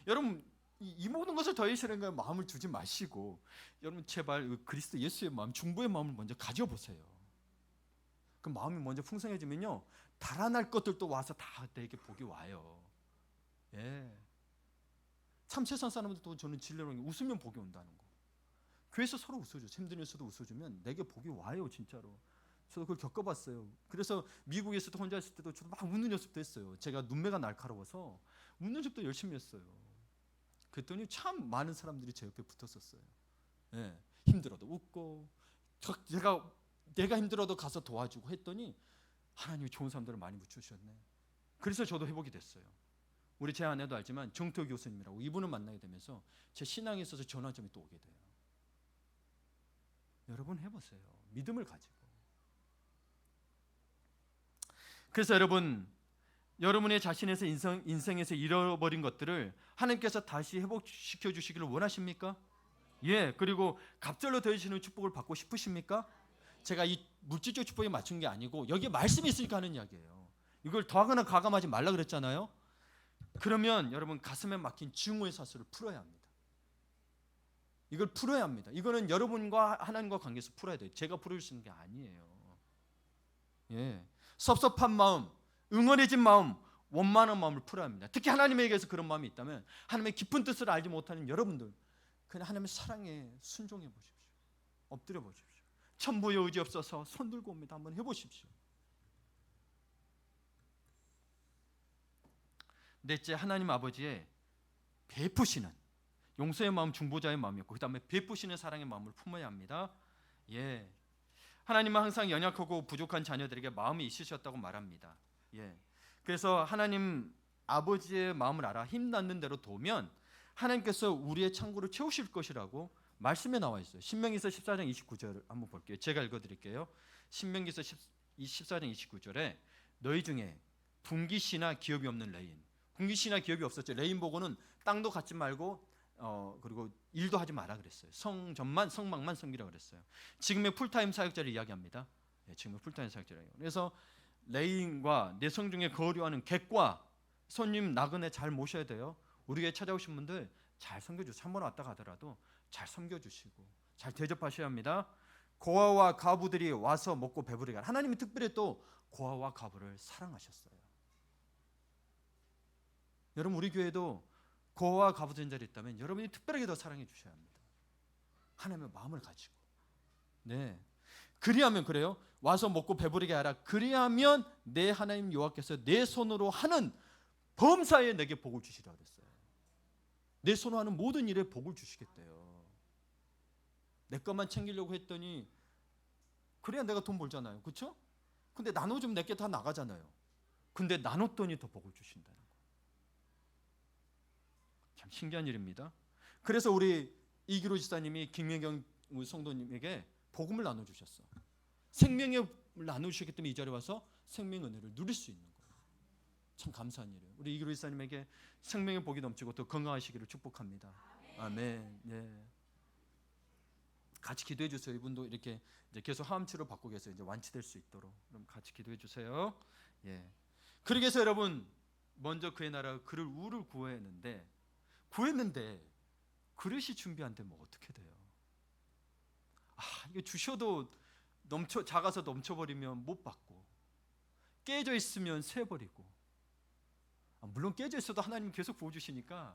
여러분 이 모든 것을 더하시는 마음을 두지 마시고 여러분 제발 그리스도 예수의 마음, 중보의 마음을 먼저 가져보세요. 그 마음이 먼저 풍성해지면요 달아날 것들도 와서 다 내게 복이 와요. 예. 참 세상 사람들도 저는 진리로 웃으면 복이 온다는 거. 교회에서 서로 웃어줘. 힘든 일에서도 웃어주면 내게 복이 와요 진짜로. 저도 그걸 겪어봤어요. 그래서 미국에서도 혼자 있을 때도 저도 막 웃는 연습도 했어요. 제가 눈매가 날카로워서 웃는 연습도 열심히 했어요. 그랬더니 참 많은 사람들이 제 옆에 붙었었어요. 예. 힘들어도 웃고 내가 힘들어도 가서 도와주고 했더니 하나님이 좋은 사람들을 많이 붙여주셨네. 그래서 저도 회복이 됐어요. 우리 제 아내도 알지만 정토 교수님이라고 이분을 만나게 되면서 제 신앙에 있어서 전환점이 또 오게 돼요. 여러분 해보세요. 믿음을 가지고. 그래서 여러분의 자신에서 인생에서 잃어버린 것들을 하나님께서 다시 회복시켜 주시기를 원하십니까? 예. 그리고 갑절로 더해지는 축복을 받고 싶으십니까? 제가 이 물질적 축복에 맞춘 게 아니고 여기에 말씀이 있으니까 하는 이야기예요. 이걸 더하거나 가감하지 말라 그랬잖아요. 그러면 여러분 가슴에 막힌 증오의 사슬을 풀어야 합니다. 이걸 풀어야 합니다. 이거는 여러분과 하나님과 관계에서 풀어야 돼요. 제가 풀어줄 수 있는 게 아니에요. 예. 섭섭한 마음, 응어해진 마음, 원만한 마음을 풀어야 합니다. 특히 하나님에게서 그런 마음이 있다면 하나님의 깊은 뜻을 알지 못하는 여러분들 그냥 하나님의 사랑에 순종해 보십시오. 엎드려 보십시오. 천부의 의지 없어서 손 들고 옵니다. 한번 해보십시오. 넷째, 하나님 아버지의 베푸시는 용서의 마음, 중보자의 마음이었고 그 다음에 베푸시는 사랑의 마음을 품어야 합니다. 예, 하나님은 항상 연약하고 부족한 자녀들에게 마음이 있으셨다고 말합니다. 예, 그래서 하나님 아버지의 마음을 알아 힘닿는 대로 도우면 하나님께서 우리의 창고를 채우실 것이라고 말씀에 나와 있어요. 신명기서 14장 29절 한번 볼게요. 제가 읽어드릴게요. 신명기서 14장 29절에 너희 중에 분기시나 기업이 없는 레인, 분기시나 기업이 없었죠. 레인 보고는 땅도 갖지 말고 그리고 일도 하지 마라 그랬어요. 성막만 섬기라 그랬어요. 지금의 풀타임 사역자를 이야기합니다. 네, 지금의 풀타임 사역자예요. 그래서 레인과 내성 중에 거류하는 객과 손님 나그네 잘 모셔야 돼요. 우리에게 찾아오신 분들 잘 섬겨주세요. 한 번 왔다 가더라도 잘 섬겨주시고 잘 대접하셔야 합니다. 고아와 과부들이 와서 먹고 배부르게 하라. 하나님이 특별히 또 고아와 과부를 사랑하셨어요. 여러분, 우리 교회도 고아와 과부 된 자리 있다면 여러분이 특별하게 더 사랑해 주셔야 합니다. 하나님의 마음을 가지고. 네. 그리하면, 그래요, 와서 먹고 배부르게 하라. 그리하면 내 하나님 여호와께서 내 손으로 하는 범사에 내게 복을 주시라 그랬어요. 내 손으로 하는 모든 일에 복을 주시겠대요. 내 것만 챙기려고 했더니 그래야 내가 돈 벌잖아요. 그렇죠? 근데 나눠주면 내게 다 나가잖아요. 근데 나눴더니 더 복을 주신다는 거예요. 참 신기한 일입니다. 그래서 우리 이기로 지사님이 김혜경 성도님에게 복음을 나눠주셨어. 생명을 나누시기 때문에 이 자리에 와서 생명의 은혜를 누릴 수 있는 거예요. 참 감사한 일이에요. 우리 이기로 지사님에게 생명의 복이 넘치고 더 건강하시기를 축복합니다. 아멘. 예. 같이 기도해 주세요. 이분도 이렇게 이제 계속 하암 치료 받고 계세요. 이제 완치될 수 있도록. 그럼 같이 기도해 주세요. 예. 그러기 위해서 여러분, 먼저 그의 나라 그를 우를 구했는데 그릇이 준비 안 되면 어떻게 돼요? 이거 주셔도 작아서 넘쳐버리면 못 받고, 깨져 있으면 새버리고. 물론 깨져 있어도 하나님 계속 부어주시니까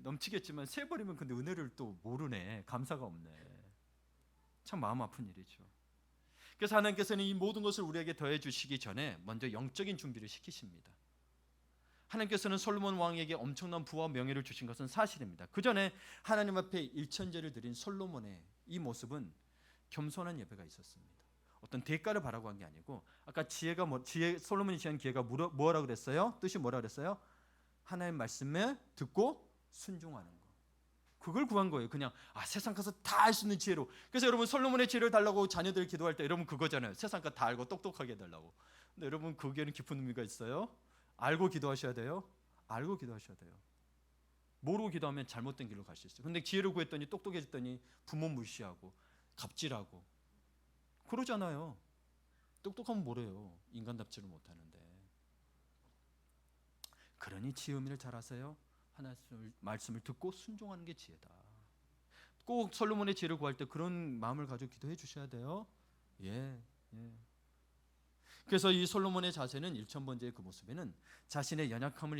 넘치겠지만 새버리면 근데 은혜를 또 모르네. 감사가 없네. 참 마음 아픈 일이죠. 그래서 하나님께서는 이 모든 것을 우리에게 더해 주시기 전에 먼저 영적인 준비를 시키십니다. 하나님께서는 솔로몬 왕에게 엄청난 부와 명예를 주신 것은 사실입니다. 그 전에 하나님 앞에 일천제를 드린 솔로몬의 이 모습은 겸손한 예배가 있었습니다. 어떤 대가를 바라고 한 게 아니고, 아까 솔로몬이 취한 기회가 뭐라고 그랬어요? 뜻이 뭐라고 그랬어요? 하나님 말씀에 듣고 순종하는 거. 그걸 구한 거예요. 그냥 세상 가서 다 알 수 있는 지혜로. 그래서 여러분, 솔로몬의 지혜를 달라고 자녀들 기도할 때 여러분 그거잖아요. 세상 거 다 알고 똑똑하게 해달라고. 근데 여러분, 거기에는 깊은 의미가 있어요. 알고 기도하셔야 돼요. 알고 기도하셔야 돼요. 모르고 기도하면 잘못된 길로 갈 수 있어요. 근데 지혜를 구했더니 똑똑해졌더니 부모 무시하고 갑질하고 그러잖아요. 똑똑하면 뭐래요? 인간답지를 못하는데. 그러니 지혜 의미를 잘 아세요. 하나님 말씀을 듣고 순종하는 게 지혜다. 꼭 솔로몬의 지혜를 구할 때 그런 마음을 가지고 기도해 주셔야 돼요. 예. 그래서 이 솔로몬의 자세는 1000번째의 그 모습에는 자신의 연약함을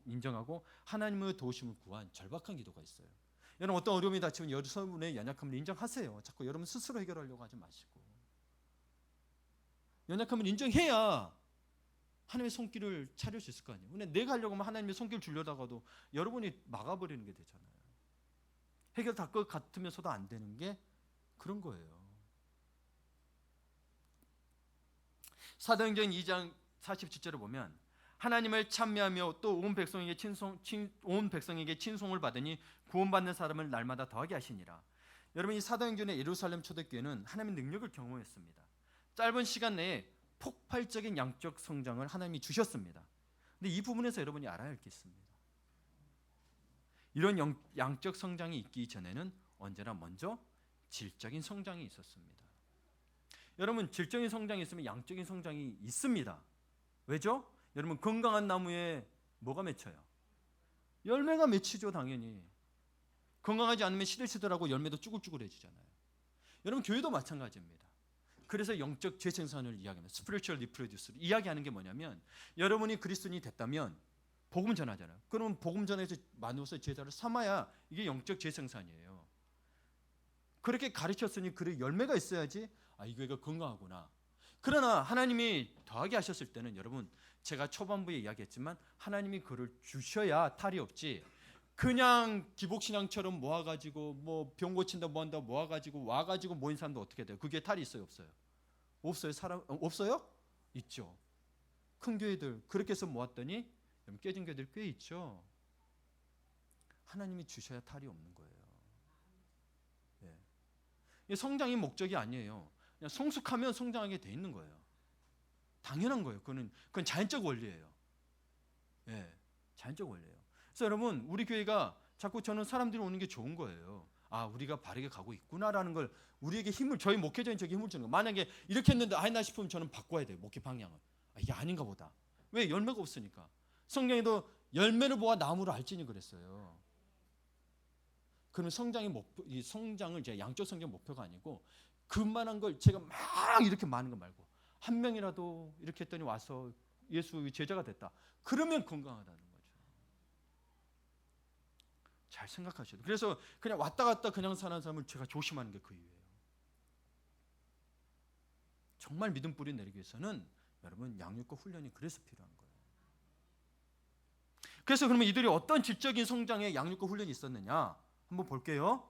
인정하고 하나님의 도우심을 구한 절박한 기도가 있어요. 여러분, 어떤 어려움이 닥치면 여러분의 연약함을 인정하세요. 자꾸 여러분 스스로 해결하려고 하지 마시고, 연약함을 인정해야 하나님의 손길을 차릴 수 있을 거 아니에요. 근데 내가 하려고 하면 하나님의 손길 주려다가도 여러분이 막아버리는 게 되잖아요. 해결 다 것 같으면서도 안 되는 게 그런 거예요. 사도행전 2장 47절을 보면 하나님을 찬미하며 또 온 백성에게 친송을 받으니 구원받는 사람을 날마다 더하게 하시니라. 여러분, 이 사도행전의 예루살렘 초대교회는 하나님의 능력을 경험했습니다. 짧은 시간 내에 폭발적인 양적 성장을 하나님이 주셨습니다. 근데 이 부분에서 여러분이 알아야 할 게 있습니다. 이런 양적 성장이 있기 전에는 언제나 먼저 질적인 성장이 있었습니다. 여러분, 질적인 성장이 있으면 양적인 성장이 있습니다. 왜죠? 여러분, 건강한 나무에 뭐가 맺혀요? 열매가 맺히죠, 당연히. 건강하지 않으면 시들시들하고 열매도 쭈글쭈글해지잖아요. 여러분, 교회도 마찬가지입니다. 그래서 영적 재생산을 이야기합니다. Spiritual reproduce를 이야기하는 게 뭐냐면, 여러분이 그리스도인이 됐다면 복음 전하잖아요. 그러면 복음 전해서 만들어서 제자를 삼아야 이게 영적 재생산이에요. 그렇게 가르쳤으니 그래 열매가 있어야지 이 교회가 건강하구나. 그러나 하나님이 더하게 하셨을 때는, 여러분, 제가 초반부에 이야기했지만 하나님이 그를 주셔야 탈이 없지, 그냥 기복신앙처럼 모아가지고 뭐 병 고친다 뭐한다 모아가지고 와가지고 모인 사람도 어떻게 돼요? 그게 탈이 있어요, 없어요? 없어요. 없어요? 있죠. 큰 교회들 그렇게 해서 모았더니 깨진 교회들 꽤 있죠. 하나님이 주셔야 탈이 없는 거예요. 예. 성장이 목적이 아니에요. 그냥 성숙하면 성장하게 돼 있는 거예요. 당연한 거예요. 그건 자연적 원리예요. 예, 자연적 원리예요. 그래서 여러분, 우리 교회가 자꾸 저는 사람들이 오는 게 좋은 거예요. 우리가 바르게 가고 있구나라는 걸, 우리에게 저희 목회자인 저에게 힘을 주는 거예요. 만약에 이렇게 했는데 아니다 싶으면 저는 바꿔야 돼요. 목회 방향을. 이게 아닌가 보다. 왜? 열매가 없으니까. 성경에도 열매를 보아 나무를 알지니 그랬어요. 그러면 이 성장을 이제 양적 성장 목표가 아니고 그만한 걸 제가 막 이렇게 많은 거 말고 한 명이라도 이렇게 했더니 와서 예수 제자가 됐다. 그러면 건강하다는 거죠. 잘 생각하셔야 돼요. 그래서 그냥 왔다 갔다 그냥 사는 사람을 제가 조심하는 게 그 이유예요. 정말 믿음 뿌리 내리기 위해서는 여러분 양육과 훈련이 그래서 필요한 거예요. 그래서 그러면 이들이 어떤 질적인 성장에 양육과 훈련이 있었느냐 한번 볼게요.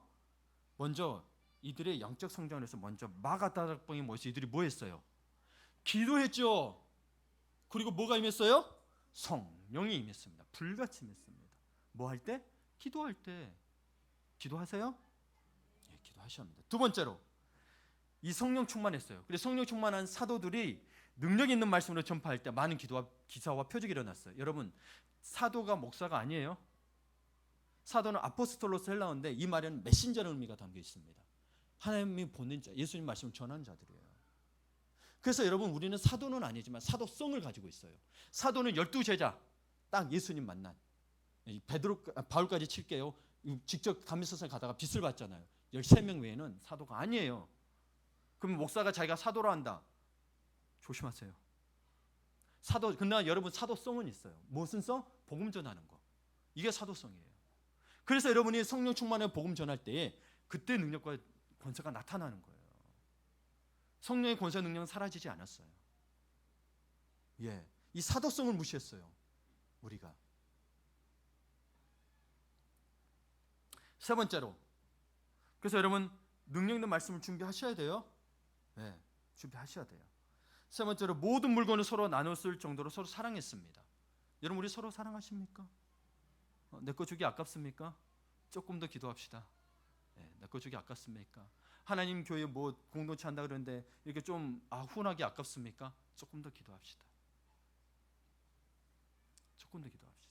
먼저 이들의 영적 성장을 해서 먼저 마가다락방에 모여서 이들이 뭐 했어요? 기도했죠. 그리고 뭐가 임했어요? 성령이 임했습니다. 불같이 임했습니다. 뭐 할 때? 기도할 때. 기도하세요? 예, 기도하셔야 합니다. 두 번째로 이 성령 충만했어요. 그래서 성령 충만한 사도들이 능력 있는 말씀으로 전파할 때 많은 기도와 기사와 표적이 일어났어요. 여러분 사도가 목사가 아니에요. 사도는 아포스톨로스 헬라어인데 이 말에는 메신저라는 의미가 담겨 있습니다. 하나님이 보낸 자, 예수님 말씀을 전하는 자들이에요. 그래서 여러분 우리는 사도는 아니지만 사도성을 가지고 있어요. 사도는 12제자 딱 예수님 만난 바울까지 칠게요. 직접 다메섹에 가다가 빚을 받잖아요. 13명 외에는 사도가 아니에요. 그럼 목사가 자기가 사도로 한다. 조심하세요. 사도 그러나 여러분 사도성은 있어요. 무슨 성? 복음 전하는 거. 이게 사도성이에요. 그래서 여러분이 성령 충만의 복음 전할 때에 그때 능력과 권세가 나타나는 거예요. 성령의 권세 능력은 사라지지 않았어요. 예, 이 사도성을 무시했어요. 우리가. 세 번째로, 그래서 여러분 능력 있는 말씀을 준비하셔야 돼요. 예, 준비하셔야 돼요. 세 번째로 모든 물건을 서로 나눠 쓸 정도로 서로 사랑했습니다. 여러분 우리 서로 사랑하십니까? 내 거 주기 아깝습니까? 조금 더 기도합시다. 네, 내 거 주기 아깝습니까? 하나님 교회 뭐 공동체 한다 그러는데 이렇게 좀 훈하기 아깝습니까? 조금 더 기도합시다. 조금 더 기도합시다.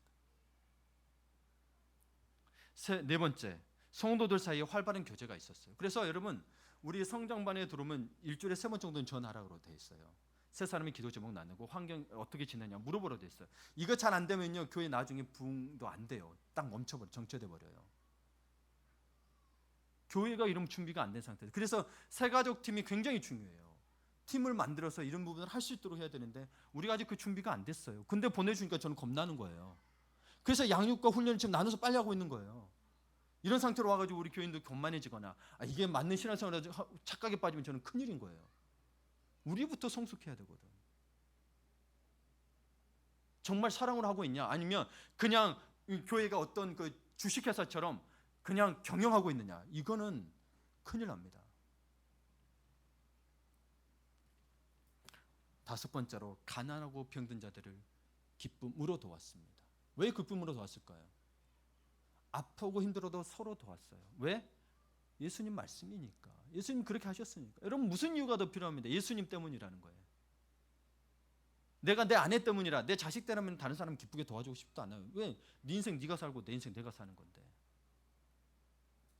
네 번째, 성도들 사이에 활발한 교제가 있었어요. 그래서 여러분 우리 성장반에 들어오면 일주일에 3번 정도는 전하라고 돼 있어요. 세 사람이 기도 제목 나누고 환경 어떻게 지내냐 물어보러 돼 있어요. 이거 잘 안 되면요 교회 나중에 부흥도 안 돼요. 딱 멈춰버려, 정체돼 버려요. 교회가 이런 준비가 안 된 상태에서. 그래서 새가족 팀이 굉장히 중요해요. 팀을 만들어서 이런 부분을 할 수 있도록 해야 되는데 우리가 아직 그 준비가 안 됐어요. 근데 보내주니까 저는 겁나는 거예요. 그래서 양육과 훈련을 지금 나눠서 빨리 하고 있는 거예요. 이런 상태로 와가지고 우리 교인들 교만해지거나 이게 맞는 신앙생활에 착각에 빠지면 저는 큰일인 거예요. 우리부터 성숙해야 되거든. 정말 사랑을 하고 있냐 아니면 그냥 교회가 어떤 그 주식회사처럼 그냥 경영하고 있느냐 이거는 큰일 납니다. 다섯 번째로 가난하고 병든 자들을 기쁨으로 도왔습니다. 왜 기쁨으로 도왔을까요? 아프고 힘들어도 서로 도왔어요. 왜? 예수님 말씀이니까. 예수님 그렇게 하셨으니까. 여러분 무슨 이유가 더 필요합니다. 예수님 때문이라는 거예요. 내가 내 아내 때문이라 내 자식 때문에 다른 사람 기쁘게 도와주고 싶지도 않아요. 왜? 네 인생 네가 살고 내 인생 내가 사는 건데.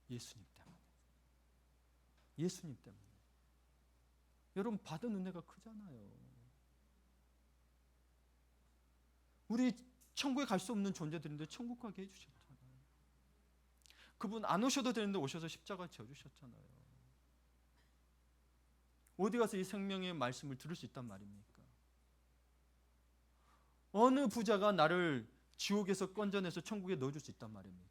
예수님 때문에. 예수님 때문에. 여러분 받은 은혜가 크잖아요. 우리 천국에 갈 수 없는 존재들인데 천국 가게 해주셨잖아요. 그분 안 오셔도 되는데 오셔서 십자가 져주셨잖아요. 어디 가서 이 생명의 말씀을 들을 수 있단 말입니까? 어느 부자가 나를 지옥에서 건져내서 천국에 넣어줄 수 있단 말입니까?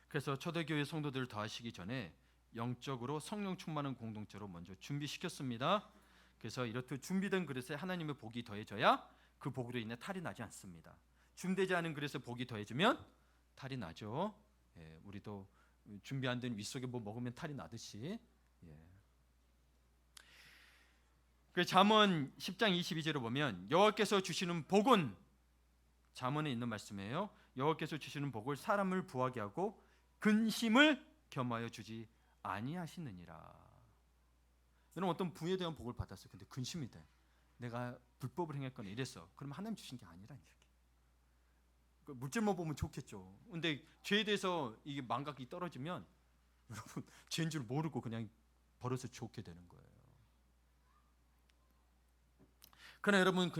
그래서 초대교회 성도들을 더하시기 전에 영적으로 성령 충만한 공동체로 먼저 준비시켰습니다. 그래서 이렇듯 준비된 그릇에 하나님의 복이 더해져야 그 복으로 인해 탈이 나지 않습니다. 준비되지 않은 그릇에 복이 더해지면 탈이 나죠. 예, 우리도 준비 안 된 윗속에 뭐 먹으면 탈이 나듯이. 예. 그 잠언 10장 22절을 보면 여호와께서 주시는 복은 잠언에 있는 말씀이에요. 여호와께서 주시는 복을 사람을 부하게 하고 근심을 겸하여 주지 아니하시느니라. 여러분 어떤 부에 대한 복을 받았어요. 근데 근심이 돼. 내가 불법을 행했거나 이랬어. 그럼 하나님 주신 게 아니라니까. 물질만 보면 좋겠죠. 근데 죄에 대해서 이게 망각이 떨어지면 여러분 죄인 줄 모르고 그냥 버릇을 좋게 되는 거예요. 그러나 여러분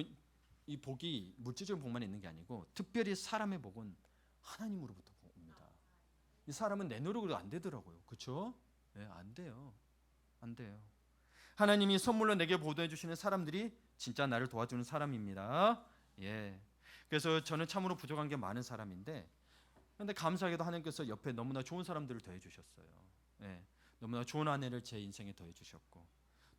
이 복이 물질적인 복만 있는 게 아니고 특별히 사람의 복은 하나님으로부터 옵니다. 이 사람은 내 노력으로 안 되더라고요. 그렇죠? 네, 안 돼요. 안 돼요. 하나님이 선물로 내게 보도해 주시는 사람들이 진짜 나를 도와주는 사람입니다. 예. 그래서 저는 참으로 부족한 게 많은 사람인데, 그런데 감사하게도 하나님께서 옆에 너무나 좋은 사람들을 더해 주셨어요. 예. 너무나 좋은 아내를 제 인생에 더해 주셨고,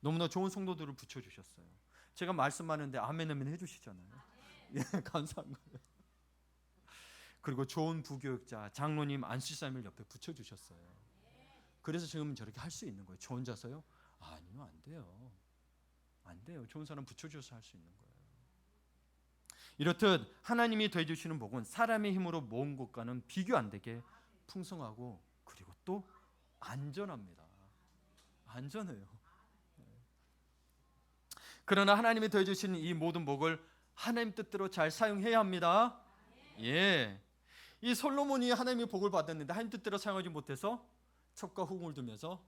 너무나 좋은 성도들을 붙여 주셨어요. 제가 말씀하는데 아멘 아멘 해주시잖아요. 예, 감사한 거예요. 그리고 좋은 부교육자 장로님 안수사님을 옆에 붙여 주셨어요. 그래서 지금 저렇게 할 수 있는 거예요. 저 혼자서요? 아니요, 안 돼요. 안 돼요. 좋은 사람 붙여 주셔서 할 수 있는 거예요. 이렇듯 하나님이 더해 주시는 복은 사람의 힘으로 모은 것과는 비교 안 되게 풍성하고, 그리고 또 안전합니다. 안전해요. 그러나 하나님이 더해 주신 이 모든 복을 하나님 뜻대로 잘 사용해야 합니다. 예. 이 솔로몬이 하나님의 복을 받았는데 하나님 뜻대로 사용하지 못해서 첩과 후궁을 두면서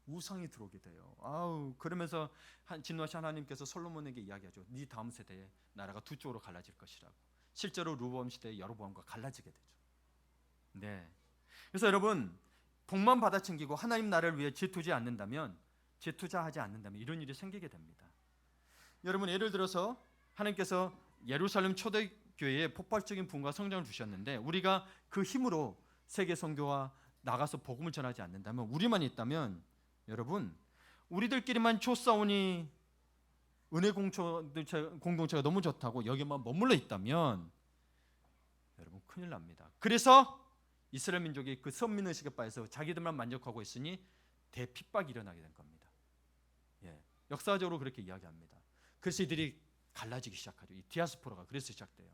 우상이 들어오게 돼요. 그러면서 진노하신 하나님께서 솔로몬에게 이야기하죠. 네 다음 세대에 나라가 두 쪽으로 갈라질 것이라고. 실제로 르호보암 시대의 여로보암과 갈라지게 되죠. 네. 그래서 여러분, 복만 받아 챙기고 하나님 나라를 위해 질투하지 않는다면 이런 일이 생기게 됩니다. 여러분, 예를 들어서 하나님께서 예루살렘 초대교회에 폭발적인 부흥과 성장을 주셨는데, 우리가 그 힘으로 세계 선교와 나가서 복음을 전하지 않는다면, 우리만 있다면, 여러분, 우리들끼리만 조싸우니 은혜 공동체가 너무 좋다고 여기만 머물러 있다면 여러분 큰일 납니다. 그래서 이스라엘 민족이 그 선민의식에 빠져서 자기들만 만족하고 있으니 대핍박이 일어나게 된 겁니다. 역사적으로 그렇게 이야기합니다. 그래서 이들이 갈라지기 시작하죠. 이 디아스포라가 그래서 시작돼요.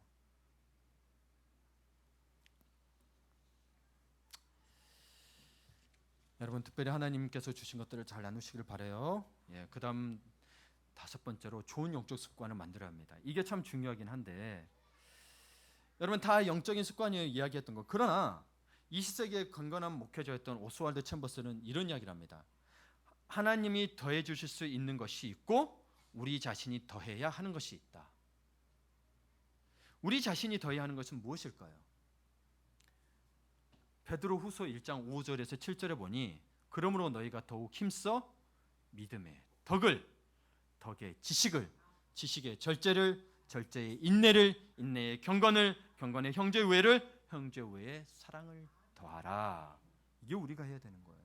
여러분, 특별히 하나님께서 주신 것들을 잘 나누시길 바라요. 그 다음 5번째로 좋은 영적 습관을 만들어야 합니다. 이게 참 중요하긴 한데, 여러분 다 영적인 습관이에요, 이야기했던 거. 그러나 20세기의 건건한 목회자였던 오스왈드 챔버스는 이런 이야기를 합니다. 하나님이 더해 주실 수 있는 것이 있고 우리 자신이 더해야 하는 것이 있다. 우리 자신이 더해야 하는 것은 무엇일까요? 베드로후서 1장 5절에서 7절에 보니, 그러므로 너희가 더욱 힘써 믿음의 덕을, 덕의 지식을, 지식의 절제를, 절제의 인내를, 인내의 경건을, 경건의 형제 우애를, 형제 우애의 사랑을 더하라. 이게 우리가 해야 되는 거예요.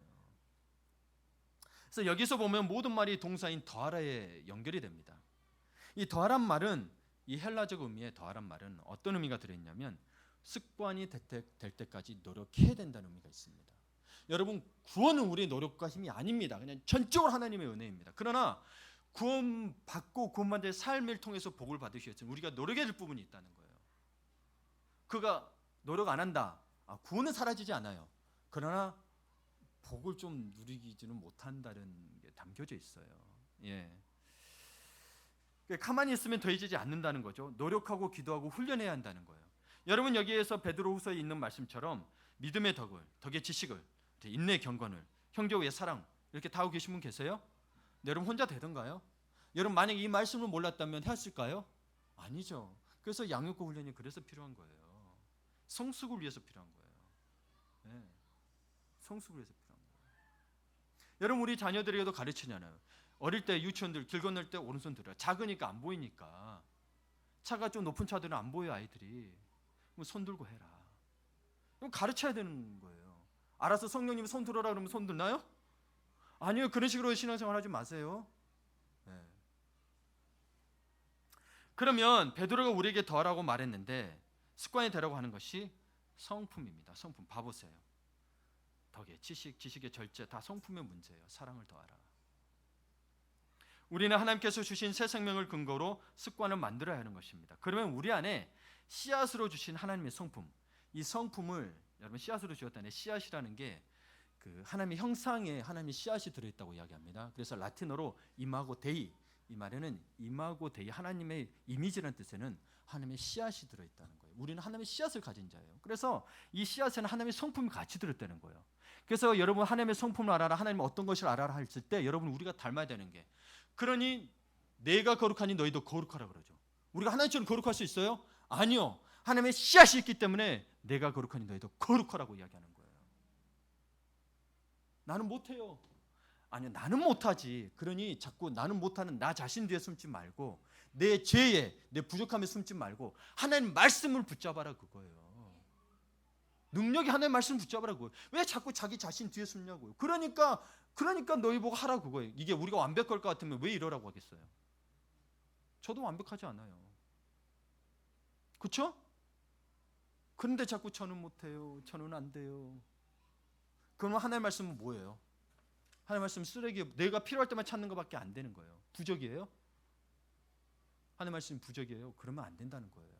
그래서 여기서 보면 모든 말이 동사인 더하라에 연결이 됩니다. 이 더하란 말은, 이 헬라적 의미의 더하란 말은 어떤 의미가 들어있냐면 습관이 될 때까지 노력해야 된다는 의미가 있습니다. 여러분, 구원은 우리의 노력과 힘이 아닙니다. 그냥 전적으로 하나님의 은혜입니다. 그러나 구원받고 구원받은 삶을 통해서 복을 받으셨으니 우리가 노력해야 될 부분이 있다는 거예요. 그가 노력 안 한다, 구원은 사라지지 않아요. 그러나 복을 좀 누리지는 못한다는 게 담겨져 있어요. 가만히 있으면 더해지지 않는다는 거죠. 노력하고 기도하고 훈련해야 한다는 거예요. 여러분, 여기에서 베드로후서에 있는 말씀처럼 믿음의 덕을, 덕의 지식을, 인내의 경건을, 형제의 사랑, 이렇게 다 하고 계신 분 계세요? 여러분 혼자 되던가요? 여러분 만약에 이 말씀을 몰랐다면 했을까요? 아니죠. 그래서 양육과 훈련이 그래서 필요한 거예요. 성숙을 위해서 필요한 거예요. 성숙을 위해서 필요한 거예요. 여러분, 우리 자녀들에게도 가르치잖아요. 어릴 때 유치원들 길 건널 때 오른손 들어요. 작으니까 안 보이니까. 차가 좀 높은 차들은 안 보여요, 아이들이. 손 들고 해라. 그럼 가르쳐야 되는 거예요. 알아서 성령님이 손 들어라 그러면 손 들나요? 아니요. 그런 식으로 신앙생활 하지 마세요. 그러면 베드로가 우리에게 더하라고 말했는데 습관이 되라고 하는 것이 성품입니다. 성품 봐보세요. 덕의 지식, 지식의 절제, 다 성품의 문제예요. 사랑을 더하라. 우리는 하나님께서 주신 새 생명을 근거로 습관을 만들어야 하는 것입니다. 그러면 우리 안에 씨앗으로 주신 하나님의 성품, 이 성품을 여러분 씨앗으로 주었다네. 씨앗이라는 게 그 하나님의 형상에 하나님의 씨앗이 들어있다고 이야기합니다. 그래서 라틴어로 이마고 데이, 이 말에는 이마고 데이, 하나님의 이미지라는 뜻에는 하나님의 씨앗이 들어있다는 거예요. 우리는 하나님의 씨앗을 가진 자예요. 그래서 이 씨앗에는 하나님의 성품이 같이 들어있다는 거예요. 그래서 여러분 하나님의 성품을 알아라, 하나님 어떤 것을 알아라 했을 때 여러분 우리가 닮아야 되는 게, 그러니 내가 거룩하니 너희도 거룩하라 그러죠. 우리가 하나님처럼 거룩할 수 있어요? 아니요. 하나님의 씨앗이 있기 때문에 내가 거룩하니 너희도 거룩하라고 이야기하는 거예요. 나는 못해요. 아니요, 나는 못하지. 그러니 자꾸 나는 못하는 나 자신 뒤에 숨지 말고 내 죄에, 내 부족함에 숨지 말고 하나님 말씀을 붙잡아라 그거예요. 능력이 하나님의 말씀을 붙잡아라 그거예요. 왜 자꾸 자기 자신 뒤에 숨냐고요. 그러니까 너희 보고 하라 그거예요. 이게 우리가 완벽할 것 같으면 왜 이러라고 하겠어요. 저도 완벽하지 않아요. 그렇죠? 그런데 자꾸 저는 못해요. 저는 안 돼요. 그러면 하나님의 말씀은 뭐예요? 하나님의 말씀은 쓰레기, 내가 필요할 때만 찾는 것밖에 안 되는 거예요. 부족이에요? 하나님의 말씀이 부족이에요? 그러면 안 된다는 거예요.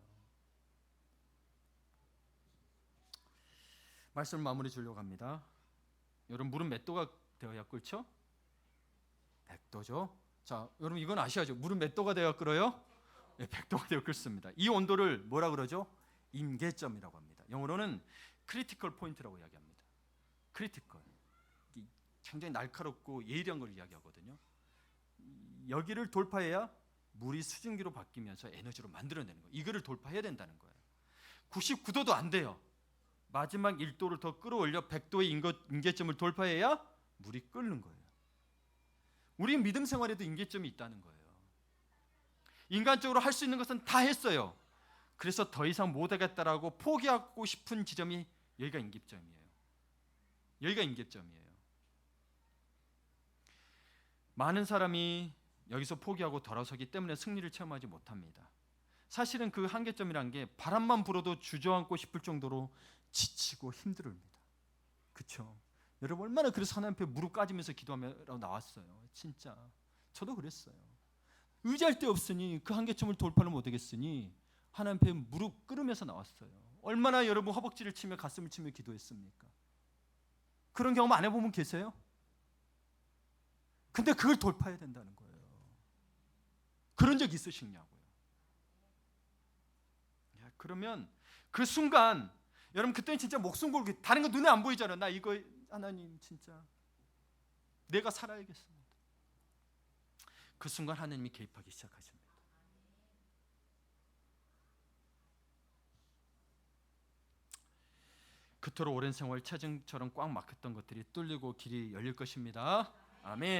말씀을 마무리 주려고 합니다. 여러분, 물은 몇 도가 되어야 끓죠? 100도죠. 자, 여러분 이건 아셔야죠. 물은 몇 도가 되어야 끓어요? 네, 100도가 되어 끓습니다. 이 온도를 뭐라 그러죠? 임계점이라고 합니다. 영어로는 크리티컬 포인트라고 이야기합니다. 크리티컬. 굉장히 날카롭고 예리한 걸 이야기하거든요. 여기를 돌파해야 물이 수증기로 바뀌면서 에너지로 만들어내는 거예요. 이거를 돌파해야 된다는 거예요. 99도도 안 돼요. 마지막 1도를 더 끌어올려 100도의 임계점을 돌파해야 물이 끓는 거예요. 우리 믿음 생활에도 임계점이 있다는 거예요. 인간적으로 할 수 있는 것은 다 했어요. 그래서 더 이상 못하겠다라고 포기하고 싶은 지점이 여기가 임계점이에요. 여기가 임계점이에요. 많은 사람이 여기서 포기하고 돌아서기 때문에 승리를 체험하지 못합니다. 사실은 그 한계점이란 게 바람만 불어도 주저앉고 싶을 정도로 지치고 힘듭니다. 그렇죠? 여러분 얼마나 그래서 하나님 앞에 무릎 까지면서 기도하며 나왔어요. 진짜 저도 그랬어요. 의지할 데 없으니 그 한계점을 돌파를 못하겠으니 하나님 앞에 무릎 꿇으면서 나왔어요. 얼마나 여러분 허벅지를 치며 가슴을 치며 기도했습니까? 그런 경험 안 해보면 계세요? 근데 그걸 돌파해야 된다는 거예요. 그런 적 있으시냐고요. 그러면 그 순간 여러분 그때는 진짜 목숨 걸고 다른 거 눈에 안 보이잖아요. 나 이거 하나님 진짜 내가 살아야겠습니다. 그 순간 하나님이 개입하기 시작하십니다. 그토록 오랜 생활 체증처럼 꽉 막혔던 것들이 뚫리고 길이 열릴 것입니다. 아멘.